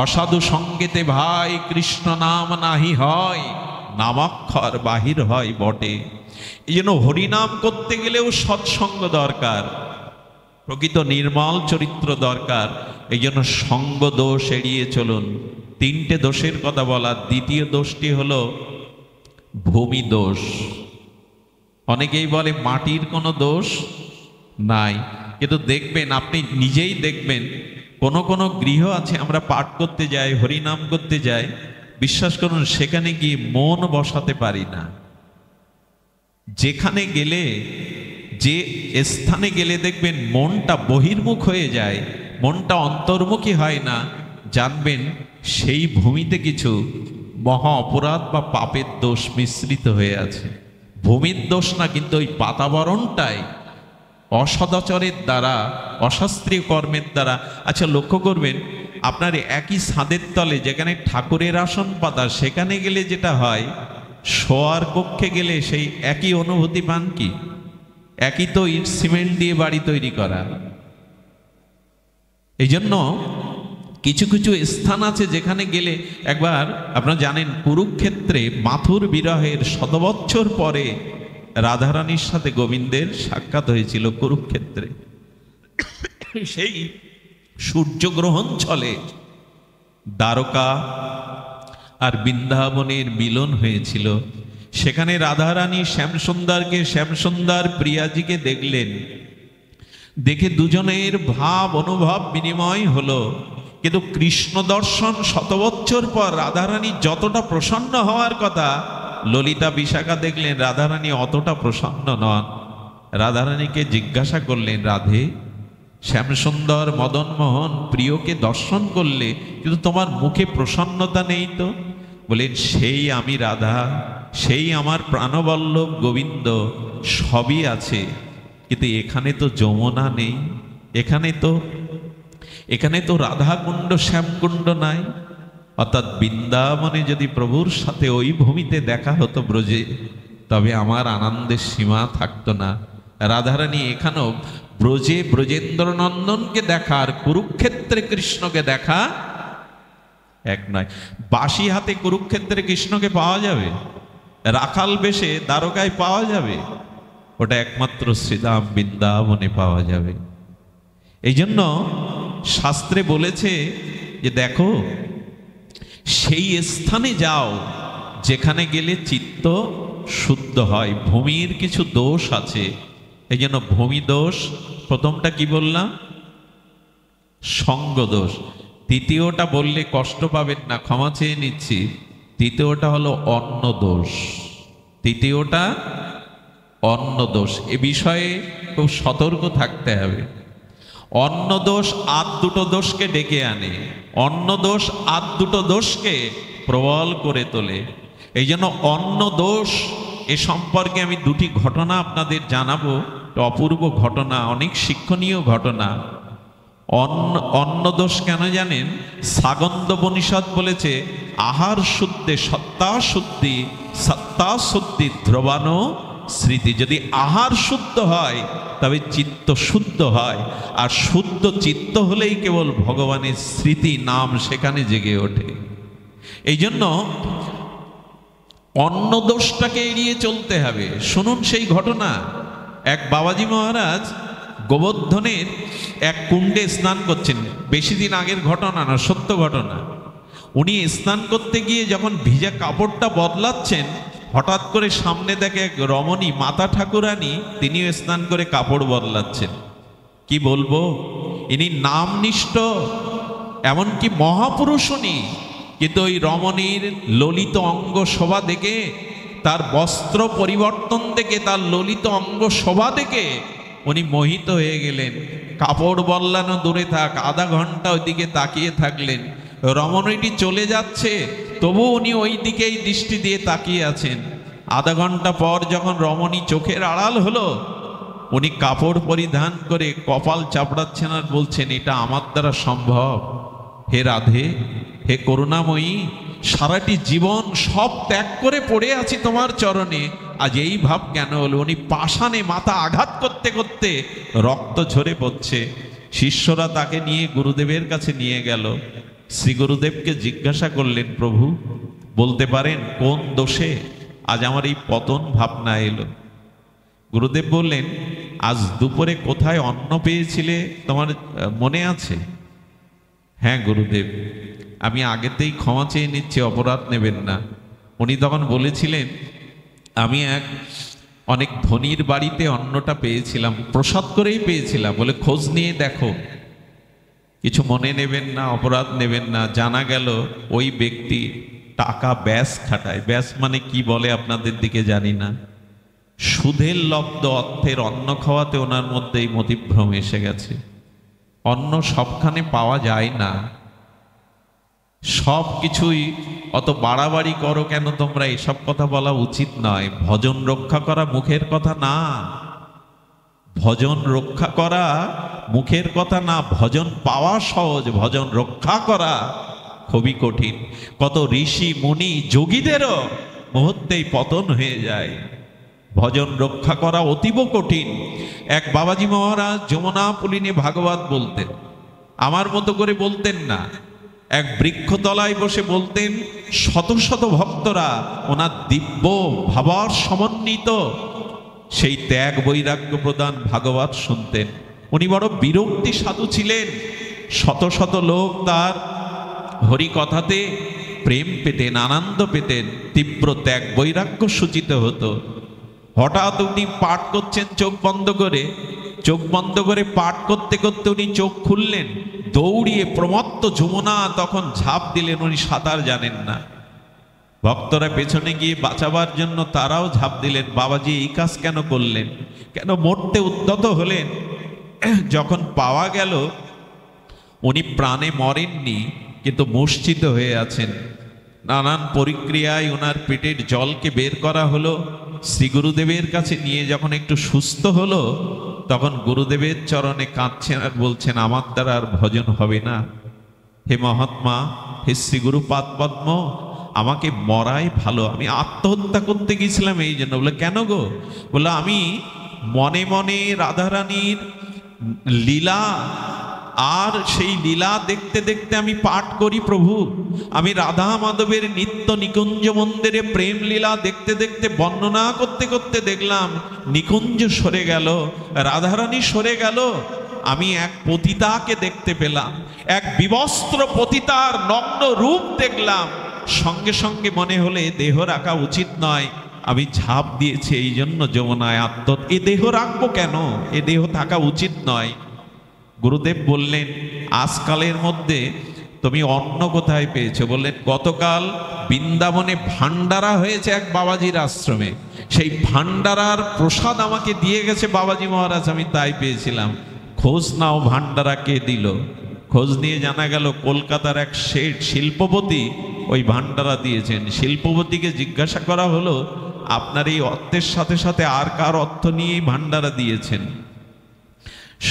অসাধু সঙ্গেতে ভাই কৃষ্ণ নাম নাহি হয়, নামাক্ষর বাহির হয় বটে। এই জন্য হরিনাম করতে গেলেও সৎসঙ্গ দরকার, প্রকৃত নির্মল চরিত্র দরকার। এই জন্য সঙ্গ দোষ এড়িয়ে চলুন। তিনটে দোষের কথা বলা, দ্বিতীয় দোষটি হলো ভূমি দোষ। অনেকেই বলে মাটির কোনো দোষ নাই, কিন্তু দেখবেন, আপনি নিজেই দেখবেন, কোনো কোনো গৃহ আছে, আমরা পাঠ করতে যাই, হরিনাম করতে যাই, বিশ্বাস করুন সেখানে গিয়ে মন বসাতে পারি না। যেখানে গেলে, যে স্থানে গেলে দেখবেন মনটা বহির্মুখ হয়ে যায়, মনটা অন্তর্মুখী হয় না, জানবেন সেই ভূমিতে কিছু মহা অপরাধ বা পাপের দোষ মিশ্রিত হয়ে আছে। ভূমির দোষ না, কিন্তু ওই বাতাবরণটাই অসদাচরের দ্বারা, অশাস্ত্রীয় কর্মের দ্বারা। আচ্ছা লক্ষ্য করবেন, আপনার একই ছাদের তলে যেখানে ঠাকুরের আসন পাতা, সেখানে গেলে যেটা হয়, শোয়ার কক্ষে গেলে সেই একই অনুভূতি পান কি? একই তো ইট সিমেন্ট দিয়ে বাড়ি তৈরি করা। এই জন্য কিছু কিছু স্থান আছে যেখানে গেলে, একবার আপনারা জানেন কুরুক্ষেত্রে মাথুর বিরহের 100 বছর পরে রাধারানীর সাথে গোবিন্দের সাক্ষাৎ হয়েছিল কুরুক্ষেত্রে। সেই সূর্যগ্রহণ চলে দ্বারকা আর বৃন্দাবনের মিলন হয়েছিল। সেখানে রাধারানী শ্যামসুন্দরকে, শ্যামসুন্দর প্রিয়াজিকে দেখলেন, দেখে দুজনের ভাব অনুভব বিনিময় হলো। কিন্তু কৃষ্ণ দর্শন 100 বছর পর রাধারানী যতটা প্রসন্ন হওয়ার কথা, ললিতা বিশাখা দেখলেন রাধারানী অতটা প্রসন্ন নন। রাধারানীকে জিজ্ঞাসা করলেন, রাধে, শ্যামসুন্দর মদনমোহন প্রিয়কে দর্শন করলে, কিন্তু তোমার মুখে প্রসন্নতা নেই তো? বলেন, সেই আমি রাধা, সেই আমার প্রাণবল্লভ গোবিন্দ, সবই আছে, কিন্তু এখানে তো যমুনা নেই, এখানে তো রাধাকুণ্ড শ্যামকুণ্ড নাই। অর্থাৎ বৃন্দাবনে যদি প্রভুর সাথে ওই ভূমিতে দেখা হতো ব্রজে, তবে আমার আনন্দের সীমা থাকতো না। রাধারানী এখানেও ব্রজে ব্রজেন্দ্র নন্দনকে দেখা আর কুরুক্ষেত্রে কৃষ্ণকে দেখা এক নয়। বাঁশি হাতে কুরুক্ষেত্রে কৃষ্ণকে পাওয়া যাবে, রাখাল বেশে দ্বারকায় পাওয়া যাবে, ওটা একমাত্র শ্রীধাম বৃন্দাবনে পাওয়া যাবে। এই জন্য শাস্ত্রে বলেছে যে দেখো, সেই স্থানে যাও যেখানে গেলে চিত্ত শুদ্ধ হয়। ভূমির কিছু দোষ আছে, এই জন্য ভূমি দোষ। প্রথমটা কি বললাম? সঙ্গ দোষ। তৃতীয়টা বললে কষ্ট পাবেন না, ক্ষমা চেয়ে নিচ্ছি। তৃতীয়টা হলো অন্ন দোষ। তৃতীয়টা অন্ন দোষ। এ বিষয়ে খুব সতর্ক থাকতে হবে। অন্ন দোষ আর দুটো দোষকে ডেকে আনে, অন্ন দোষ আর দুটো দোষকে প্রবল করে তোলে। এই জন্য অন্ন দোষ এ সম্পর্কে আমি দুটি ঘটনা আপনাদের জানাবো, অপূর্ব ঘটনা, অনেক শিক্ষণীয় ঘটনা। অন্ন দোষ কেন জানেন? সাগন্দোপনিষদ বলেছে, আহার শুদ্ধে সত্তা শুদ্ধি, সত্তা শুদ্ধি ধ্রুবানো স্মৃতি। যদি আহার শুদ্ধ হয় তবে চিত্ত শুদ্ধ হয়, আর শুদ্ধ চিত্ত হলেই কেবল ভগবানের স্মৃতি নাম সেখানে জেগে ওঠে। এই জন্য অন্ন দোষটাকে এড়িয়ে চলতে হবে। শুনুন সেই ঘটনা। এক বাবাজি মহারাজ গোবর্ধনের এক কুণ্ডে স্নান করছেন। বেশি দিন আগের ঘটনা না, সত্য ঘটনা। উনি স্নান করতে গিয়ে যখন ভিজা কাপড়টা বদলাচ্ছেন, হঠাৎ করে সামনে দেখে এক রমণী, মাতা ঠাকুরানী, তিনিও স্নান করে কাপড় বদলাচ্ছেন। কি বলবো, ইনি নামনিষ্ঠ, এমনকি মহাপুরুষ উনি, কিন্তু ওই রমণীর ললিত অঙ্গ শোভা দেখে, তার বস্ত্র পরিবর্তন দেখে, তার ললিত অঙ্গ শোভা দেখে উনি মোহিত হয়ে গেলেন। কাপড় বদলানো দূরে থাক, আধা ঘন্টা ওইদিকে তাকিয়ে থাকলেন। রমণীটি চলে যাচ্ছে, তবু উনি ওই দিকেই দৃষ্টি দিয়ে তাকিয়ে আছেন। আধা ঘন্টা পর যখন রমণী চোখের আড়াল হলো, উনি কাপড় পরিধান করে কপাল চাপড়াচ্ছেন আর বলছেন, এটা আমার দ্বারা সম্ভব? হে রাধে, হে করুণাময়ী, সারাটি জীবন সব ত্যাগ করে পড়ে আছি তোমার চরণে, আজ এই ভাব কেন হলো? উনি পাষাণে মাথা আঘাত করতে করতে রক্ত ঝরে পড়ছে। শিষ্যরা তাকে নিয়ে গুরুদেবের কাছে নিয়ে গেল। শ্রী গুরুদেবকে জিজ্ঞাসা করলেন, প্রভু বলতে পারেন কোন দোষে আজ আমার এই পতন ভাবনা এলো? গুরুদেব বললেন, আজ দুপুরে কোথায় অন্ন পেয়েছিলে তোমার মনে আছে? হ্যাঁ গুরুদেব, আমি আগেতেই ক্ষমা চেয়ে নিচ্ছি, অপরাধ নেবেন না। উনি তখন বলেছিলেন, আমি এক অনেক ধনীর বাড়িতে অন্নটা পেয়েছিলাম, প্রসাদ করেই পেয়েছিলাম, বলে খোঁজ নিয়ে দেখো, কিছু মনে নেবেন না, অপরাধ নেবেন না। জানা গেল ওই ব্যক্তি টাকা ব্যাস খাটায়। ব্যাস মানে কি বলে আপনাদের দিকে জানি না। সুধের লব্ধ অর্থের অন্ন খাওয়াতে ওনার মধ্যে এই মতিভ্রম এসে গেছে। অন্ন সবখানে পাওয়া যায় না। সব কিছুই অত বাড়াবাড়ি করো কেন তোমরা, এসব কথা বলা উচিত নয়। ভজন রক্ষা করা মুখের কথা না, ভজন রক্ষা করা মুখের কথা না। ভজন পাওয়া সহজ, ভজন রক্ষা করা খুবই কঠিন। কত ঋষি মুনি যোগীদেরও মুহূর্তেই পতন হয়ে যায়। ভজন রক্ষা করা অতীব কঠিন। এক বাবাজি মহারাজ যমুনা পুলিনে ভাগবত বলতেন, আমার মতো করে বলতেন না। এক বৃক্ষতলায় বসে বলতেন, শত শত ভক্তরা ওনার দিব্য ভাবার সমন্বিত সেই ত্যাগ বৈরাগ্য প্রদান ভাগবত শুনতেন। উনি বড় বিরক্তি সাধু ছিলেন। শত শত লোক তার হরি কথাতে প্রেম পেতেন, আনন্দ পেতেন, তীব্র ত্যাগ বৈরাগ্য সূচিত হতো। হঠাৎ উনি পাঠ করছেন চোখ বন্ধ করে, চোখ বন্ধ করে পাঠ করতে করতে উনি চোখ খুললেন, দৌড়িয়ে প্রমত্ত যমুনা তখন ঝাঁপ দিলেন। উনি সাঁতার জানেন না। ভক্তরা পেছনে গিয়ে বাঁচাবার জন্য তারাও ঝাঁপ দিলেন। বাবাজি এই কাজ কেন করলেন, কেন মরতে উদ্যত হলেন? যখন পাওয়া গেল উনি প্রাণে মরেননি, কিন্তু মূর্ছিত হয়ে আছেন। নানান প্রক্রিয়ায় ওনার পেটের জলকে বের করা হলো। শ্রী গুরুদেবের কাছে নিয়ে যখন একটু সুস্থ হলো, তখন গুরুদেবের চরণে কাঁদছেন আর বলছেন, আমার দ্বারা আর ভজন হবে না। হে মহাত্মা, হে শ্রী গুরুপাদ পদ্ম, আমাকে মরাই ভালো। আমি আত্মহত্যা করতে গেছিলাম এই জন্য। বলে কেন গো? বলে আমি মনে মনে রাধারানীর লীলা, আর সেই লীলা দেখতে দেখতে আমি পাঠ করি প্রভু। আমি রাধা মাধবের নিত্য নিকুঞ্জ মন্দিরে প্রেম লীলা দেখতে দেখতে বর্ণনা করতে করতে দেখলাম নিকুঞ্জ সরে গেল, রাধারানী সরে গেল। আমি এক পতিতাকে দেখতে পেলাম, এক বিবস্ত্র পতিতার নগ্ন রূপ দেখলাম। সঙ্গে সঙ্গে মনে হলে দেহ রাখা উচিত নয়। আমি ঝাঁপ দিয়েছি এই জন্য যমুনায় আত্মহত্যা। এ দেহ রাখবো কেন? এ দেহ থাকা উচিত নয়। গুরুদেব বললেন, আজকালের মধ্যে তো তুমি অন্ন কোথায় পেয়েছো? বললেন গতকাল বৃন্দাবনে ভান্ডারা হয়েছে এক বাবাজির আশ্রমে, সেই ভান্ডারার প্রসাদ আমাকে দিয়ে গেছে বাবাজি মহারাজ, আমি তাই পেয়েছিলাম। খোঁজ নাও ভান্ডারা কে দিল। খোঁজ নিয়ে জানা গেল কলকাতার এক শেঠ শিল্পপতি ওই ভান্ডারা দিয়েছেন। শিল্পপতিকে জিজ্ঞাসা করা হলো, আপনার এই অর্থের সাথে সাথে আর কার অর্থ নিয়েই ভান্ডারা দিয়েছেন?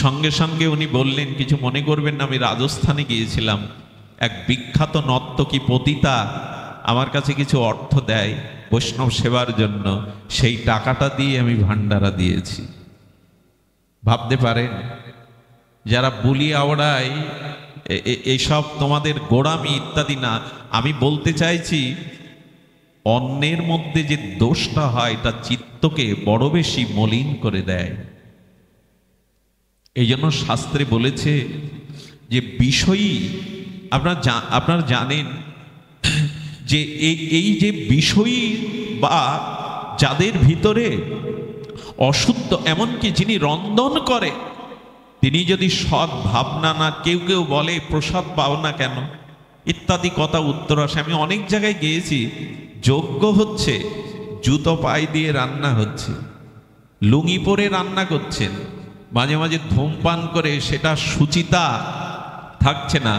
সঙ্গে সঙ্গে উনি বললেন, কিছু মনে করবেন না, আমি রাজস্থানে গিয়েছিলাম, এক বিখ্যাত নর্তকী পতিতা আমার কাছে কিছু অর্থ দেয় বৈষ্ণব সেবার জন্য, সেই টাকাটা দিয়ে আমি ভান্ডারা দিয়েছি। ভাবতে পারেন, যারা বুলি আওড়ায় এইসব তোমাদের গোড়ামি ইত্যাদি না, আমি বলতে চাইছি অন্যের মধ্যে যে দোষটা হয় এটা চিত্তকে বড় বেশি মলিন করে দেয়। এই জন্য শাস্ত্রে বলেছে যে বিষয়ী, আপনারা জানেন যে এই যে বিষয়ী বা যাদের ভিতরে অশুদ্ধ, এমনকি যিনি রন্ধন করে তিনি যদি সৎ ভাবনা না, কেউ কেউ বলে প্রসাদ পাও না কেন ইত্যাদি কথা উত্তর আসে। আমি অনেক জায়গায় গিয়েছি, যজ্ঞ হচ্ছে, জুতো পায়ে দিয়ে রান্না হচ্ছে, লুঙ্গি পরে রান্না করছেন, মাঝে মাঝে ধূমপান করে সেটা সুচিতা থাকছে না,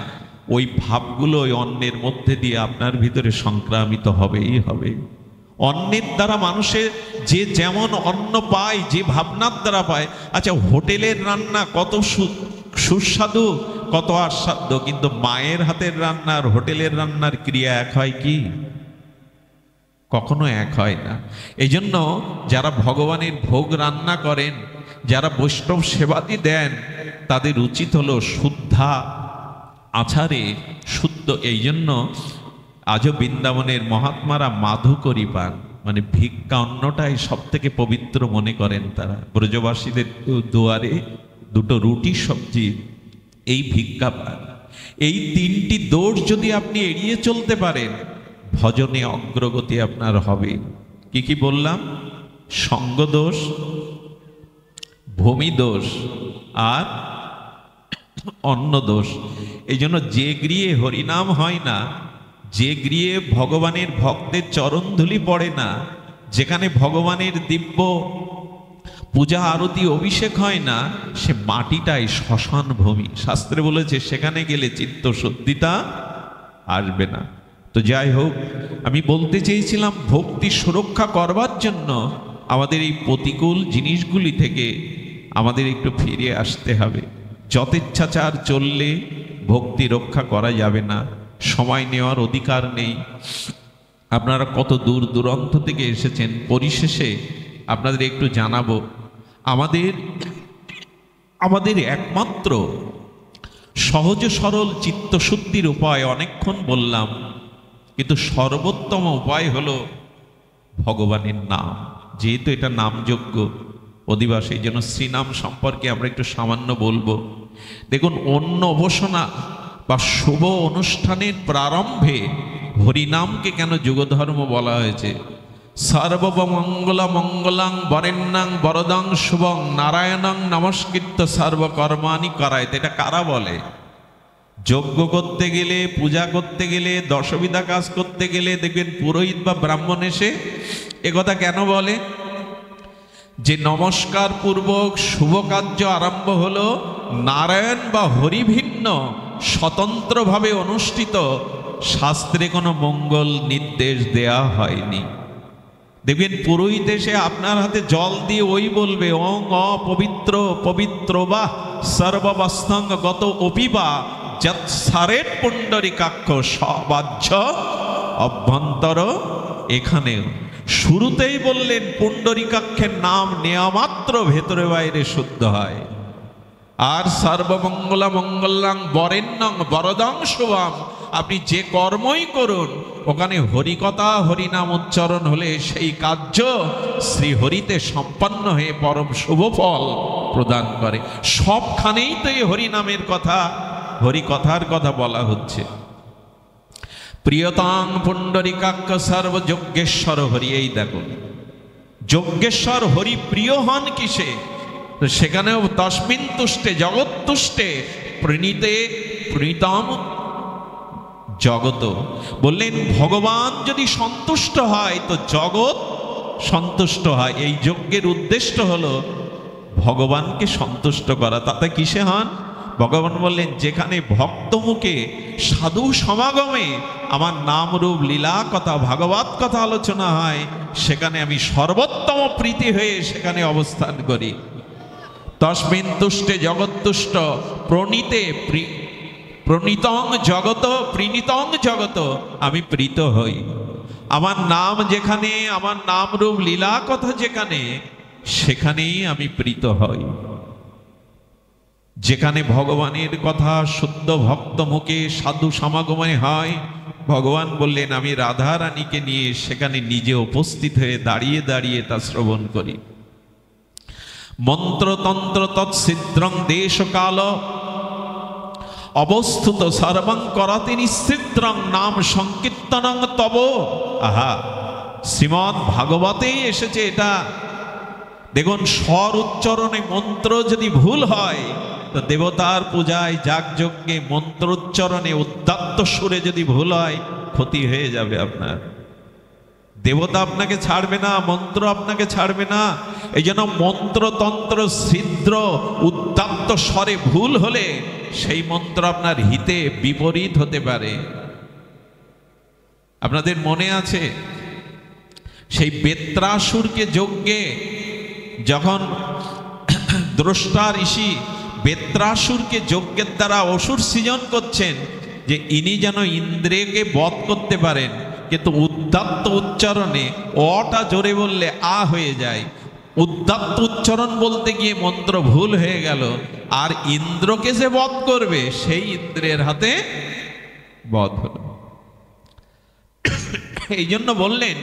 ওই ভাবগুলো ওই অন্যের মধ্যে দিয়ে আপনার ভিতরে সংক্রামিত হবেই হবে। অন্যের দ্বারা মানুষের যে যেমন অন্ন পায়, যে ভাবনার দ্বারা পায়। আচ্ছা, হোটেলের রান্না কত সুস্বাদু, কত আস্বাদ্য, কিন্তু মায়ের হাতের রান্না আর হোটেলের রান্নার ক্রিয়া এক হয় কি? কখনো এক হয় না। এই জন্য যারা ভগবানের ভোগ রান্না করেন, যারা বৈষ্ণব সেবাদি দেন, তাদের উচিত হলো শুদ্ধা আচারে শুদ্ধ। এই জন্য আজও বৃন্দাবনের মহাত্মারা মাধুকরী পান, মানে ভিক্ষা অন্নটাই সব থেকে পবিত্র মনে করেন তারা। ব্রজবাসীদের দুয়ারে দুটো রুটি সবজি, এই ভিক্ষা পান। এই তিনটি দোষ যদি আপনি এড়িয়ে চলতে পারেন, ভজনে অগ্রগতি আপনার হবে। কি কি বললাম? সঙ্গ দোষ, ভূমি দোষ আর অন্ন দোষ। এই জন্য যে গৃহে হরিনাম হয় না, যে গৃহে ভগবানের ভক্তের চরণধুলি পড়ে না, যেখানে ভগবানের দিব্য পূজা আরতি অভিষেক হয় না, সে মাটিটাই শ্মশান ভূমি। শাস্ত্রে বলেছে সেখানে গেলে চিত্ত শুদ্ধিতা আসবে না। তো যাই হোক, আমি বলতে চেয়েছিলাম ভক্তি সুরক্ষা করবার জন্য আমাদের এই প্রতিকূল জিনিসগুলি থেকে আমাদের একটু ফিরে আসতে হবে। যথেচ্ছাচার চললে ভক্তি রক্ষা করা যাবে না, সময় নেওয়ার অধিকার নেই। আপনারা কত দূর দূরান্ত থেকে এসেছেন, পরিশেষে আপনাদের একটু জানাবো, আমাদের একমাত্র সহজ সরল চিত্তশুদ্ধির উপায় অনেকক্ষণ বললাম, কিন্তু সর্বোত্তম উপায় হলো ভগবানের নাম। যেহেতু এটা নামযজ্ঞ অধিবাস, এই জন্য শ্রীনাম সম্পর্কে আমরা একটু সামান্য বলবো। দেখুন, অন্য উপাসনা বা শুভ অনুষ্ঠানের প্রারম্ভে হরিনামকে কেন যুগধর্ম বলা হয়েছে? সর্বমঙ্গলা মঙ্গলাং বরেণ্যাং বরদাং শুভং নারায়ণং নমস্কৃত্য সর্বকর্মাণি করায়তে। এটা কারা বলে? যজ্ঞ করতে গেলে, পূজা করতে গেলে, দশবিধা কাজ করতে গেলে দেখবেন পুরোহিত বা ব্রাহ্মণ এসে একথা কেন বলে? যে নমস্কার পূর্বক শুভ কার্য আরম্ভ হলো, নারায়ণ বা হরিভিন্ন স্বতন্ত্রভাবে অনুষ্ঠিত, শাস্ত্রে কোনো মঙ্গল নির্দেশ দেয়া হয়নি। দেখবেন পুরোহিত এসে আপনার হাতে জল দিয়ে ওই বলবে, ওং অপবিত্র পবিত্র বা সর্ববস্তঙ্গ গত অপিবা যৎসারেট পুণ্ডরিকাক্ষ সবাহ্য অভ্যন্তর। এখানেও শুরুতেই বললেন পুণ্ডরিকাক্ষের নাম নেওয়া মাত্র ভেতরে বাইরে শুদ্ধ হয়। আর সর্বমঙ্গলা মঙ্গলাং বরেণ্যং বরদাং শুভম, আপনি যে কর্মই করুন ওখানে হরিকথা হরিনাম উচ্চারণ হলে সেই কার্য শ্রী হরিতে সম্পন্ন হয়ে পরম শুভ ফল প্রদান করে। সবখানেই তো এই হরিনামের কথা, হরিকথার কথা বলা হচ্ছে। প্রিয়তাং পুণ্ডরিকাক্ষ সর্বযজ্ঞেশ্বর হরি। এই দেখুন, যজ্ঞেশ্বর হরি প্রিয় হন কিসে? তো সেখানেও তস্মিন তুষ্টে জগৎ তুষ্টে প্রণীতে প্রণীতম জগত। বললেন ভগবান যদি সন্তুষ্ট হয় তো জগৎ সন্তুষ্ট হয়। এই যজ্ঞের উদ্দেশ্য হলো ভগবানকে সন্তুষ্ট করা। তাতে কিসে হন? ভগবান বললেন যেখানে ভক্তমুখে সাধু সমাগমে আমার নাম রূপ লীলা কথা ভাগবত কথা আলোচনা হয়, সেখানে আমি সর্বোত্তম প্রীতি হয়ে সেখানে অবস্থান করি। তস্মিন তুষ্টে জগৎতুষ্ট প্রণীতে প্রণীতং জগত প্রীণীতং জগত, আমি প্রীত হই। আমার নাম যেখানে, আমার নাম রূপ লীলা কথা যেখানে, সেখানেই আমি প্রীত হই। যেখানে ভগবানের কথা শুদ্ধ ভক্ত মুখে সাধু সমাগমে হয়, ভগবান বললেন আমি রাধা রানীকে নিয়ে সেখানে নিজে উপস্থিত হয়ে দাঁড়িয়ে দাঁড়িয়ে তা শ্রবণ করি। মন্ত্রতন্ত্র তৎসিদ্রং দেশকাল অবস্থুত সর্বং করতে নিঃসিদ্রং নাম সংকীর্তনং তব। আহা, শ্রীমদ্ ভাগবতেই এসেছে এটা। দেখুন, স্বর উচ্চারণে মন্ত্র যদি ভুল হয় তো দেবতার পূজায় যাগযজ্ঞে মন্ত্র উচ্চারণে উদ্দাত্ত সুরে যদি ভুল হয়, ক্ষতি হয়ে যাবে আপনার। দেবতা আপনাকে ছাড়বে না, মন্ত্র আপনাকে ছাড়বে না। এই জন্য মন্ত্রতন্ত্র ছিদ্র উদ্দাত্ত স্বরে ভুল হলে সেই মন্ত্র আপনার হিতে বিপরীত হতে পারে। আপনাদের মনে আছে সেই বেত্রাসুরকে যজ্ঞে যখন দ্রষ্টা ঋষি বেত্রাসুরকে যজ্ঞের দ্বারা অসুর সৃজন করছেন যে ইনি যেন ইন্দ্রিয়কে বধ করতে পারেন, কিন্তু উদ্দাত্ত উচ্চারণে অটা জোরে বললে আ হয়ে যায়। উদ্দাত্ত উচ্চারণ বলতে গিয়ে মন্ত্র ভুল হয়ে গেল, আর ইন্দ্রকে যে বধ করবে সেই ইন্দ্রের হাতে বধ হলো। এই জন্য বললেন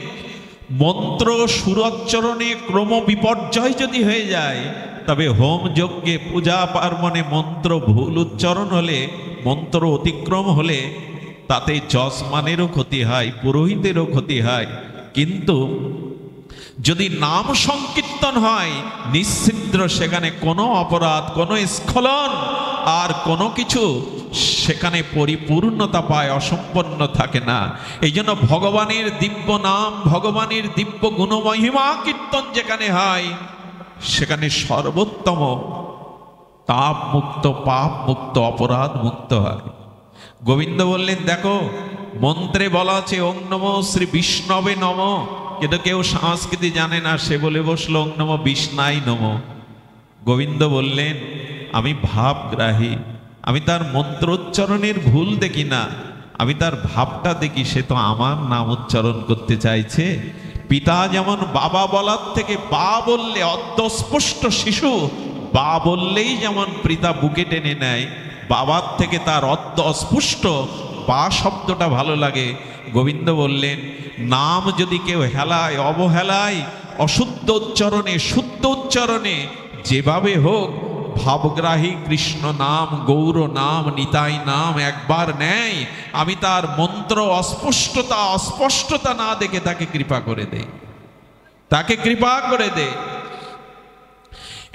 মন্ত্র সুরোচ্চারণে ক্রম বিপর্যয় যদি হয়ে যায়, তবে হোম যজ্ঞে পূজা পার্বণে মন্ত্র ভুল উচ্চারণ হলে, মন্ত্র অতিক্রম হলে তাতে যজমানেরও ক্ষতি হয়, পুরোহিতেরও ক্ষতি হয়। কিন্তু যদি নাম সংকীর্তন হয় নিশ্চিদ্র, সেখানে কোনো অপরাধ, কোনো স্খলন আর কোনো কিছু সেখানে পরিপূর্ণতা পায়, অসম্পন্ন থাকে না। এই জন্য ভগবানের দিব্য নাম, ভগবানের দিব্য গুণমহিমা কীর্তন যেখানে হয়, সেখানে সর্বোত্তম তাপ মুক্ত, পাপ মুক্ত, অপরাধ মুক্ত হয়। গোবিন্দ বললেন দেখো, মন্ত্রে বলা আছে ওং নমো শ্রী বিষ্ণবে নম, কিন্তু কেউ সংস্কৃতি জানে না, সে বলে বসলো ওং নমো বিষ্ণাই নম। গোবিন্দ বললেন আমি ভাবগ্রাহী, আমি তার মন্ত্রোচ্চারণের ভুল দেখি না, আমি তার ভাবটা দেখি। সে তো আমার নাম উচ্চারণ করতে চাইছে। পিতা যেমন বাবা বলার থেকে বা বললে অর্ধস্পষ্ট শিশু বা বললেই যেমন পিতা বুকে টেনে নেয়, বাবার থেকে তার অর্ধ অস্পষ্ট বা শব্দটা ভালো লাগে। গোবিন্দ বললেন নাম যদি কেউ হেলায়, অবহেলায়, অশুদ্ধ উচ্চারণে, শুদ্ধ উচ্চারণে, যেভাবে হোক ভাবগ্রাহী কৃষ্ণ নাম, গৌর নাম, নিতাই নাম একবার নেয়, আমি তার মন্ত্র অস্পষ্টতা না দেখে তাকে কৃপা করে দেই, তাকে কৃপা করে দে।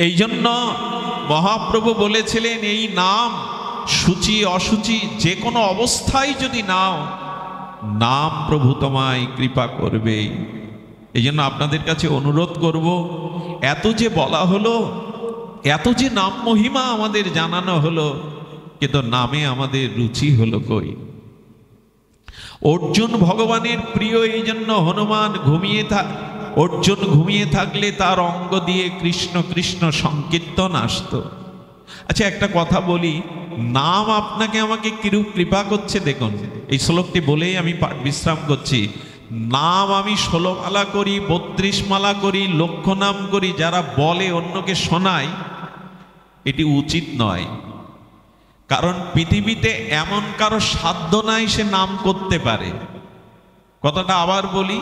এই জন্য মহাপ্রভু বলেছিলেন এই নাম সূচি অসুচি যে কোনো অবস্থায় যদি নাও, নাম প্রভু তোমায় কৃপা করবে। এই জন্য আপনাদের কাছে অনুরোধ করব, এত যে বলা হলো, এত যে নাম মহিমা আমাদের জানানো হলো, কিন্তু নামে আমাদের রুচি হলো কই? অর্জুন ভগবানের প্রিয়, এই জন্য হনুমান অর্জুন ঘুমিয়ে থাকলে তার অঙ্গ দিয়ে কৃষ্ণ কৃষ্ণ সংকীর্তন আসতো। আচ্ছা একটা কথা বলি, নাম আপনাকে আমাকে কিরূপ কৃপা করছে দেখুন। এই শ্লোকটি বলেই আমি বিশ্রাম করছি। নাম আমি 16 মালা করি, 32 মালা করি, লক্ষ নাম করি, যারা বলে অন্যকে শোনায়, এটি উচিত নয়। কারণ পৃথিবীতে এমন কারো সাধ্য নাই সে নাম করতে পারে। কথাটা আবার বলি,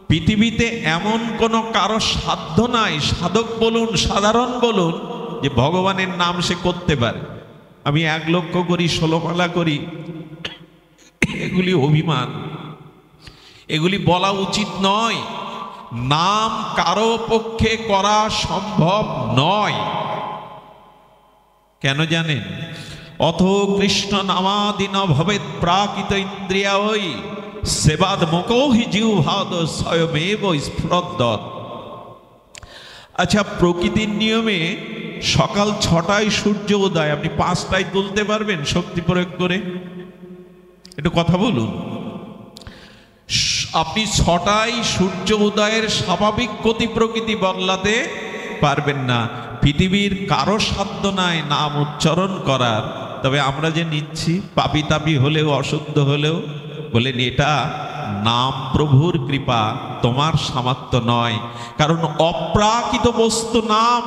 পৃথিবীতে এমন কোনো কারো সাধ্য নাই, সাধক বলুন সাধারণ বলুন, যে ভগবানের নাম সে করতে পারে। আমি 1 লক্ষ করি, 16 মালা করি, এগুলি অভিমান, এগুলি বলা উচিত নয়। নাম কারো পক্ষে করা সম্ভব নয়। কেন জানেন? অথ কৃষ্ণ নামাদিন ভবেৎ প্রাকৃত ইন্দ্রিয়ায় সেবাদ মুখোহি জিহ্বাদ স্বয়মেব স্ফুরদ্দৎ। আচ্ছা, প্রকৃতির নিয়মে সকাল 6টায় সূর্য উদয়, আপনি 5টায় তুলতে পারবেন শক্তি প্রয়োগ করে? একটু কথা বলুন। আপনি 6টায় সূর্য উদয়ের স্বাভাবিক গতি প্রকৃতি বদলাতে পারবেন না। পৃথিবীর কারো সাধ্য নাই নাম উচ্চারণ করার। তবে আমরা যে নিচ্ছি, পাপি তাপি হলেও অশুদ্ধ হলেও, বলেন এটা নাম প্রভুর কৃপা, তোমার সামর্থ্য নয়। কারণ অপ্রাকৃত বস্তু নাম,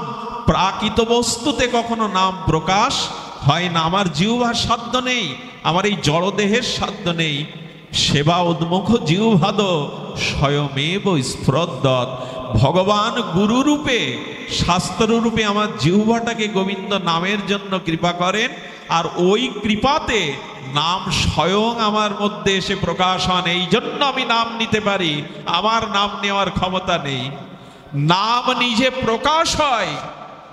প্রাকৃত বস্তুতে কখনো নাম প্রকাশ হয় না। আমার জিহ্বার সাধ্য নেই, আমার এই জড়দেহের সাধ্য নেই। সেবা উন্মুখ জিহ্বাদ স্বয়মেব স্ফুরদ্দৎ। ভগবান গুরুরূপে শাস্ত্ররূপে আমার জিহ্বাটাকে গোবিন্দ নামের জন্য কৃপা করেন, আর ওই কৃপাতে নাম স্বয়ং আমার মধ্যে এসে প্রকাশ হন। এই জন্য আমি নাম নিতে পারি, আমার নাম নেওয়ার ক্ষমতা নেই। নাম নিজে প্রকাশ হয়,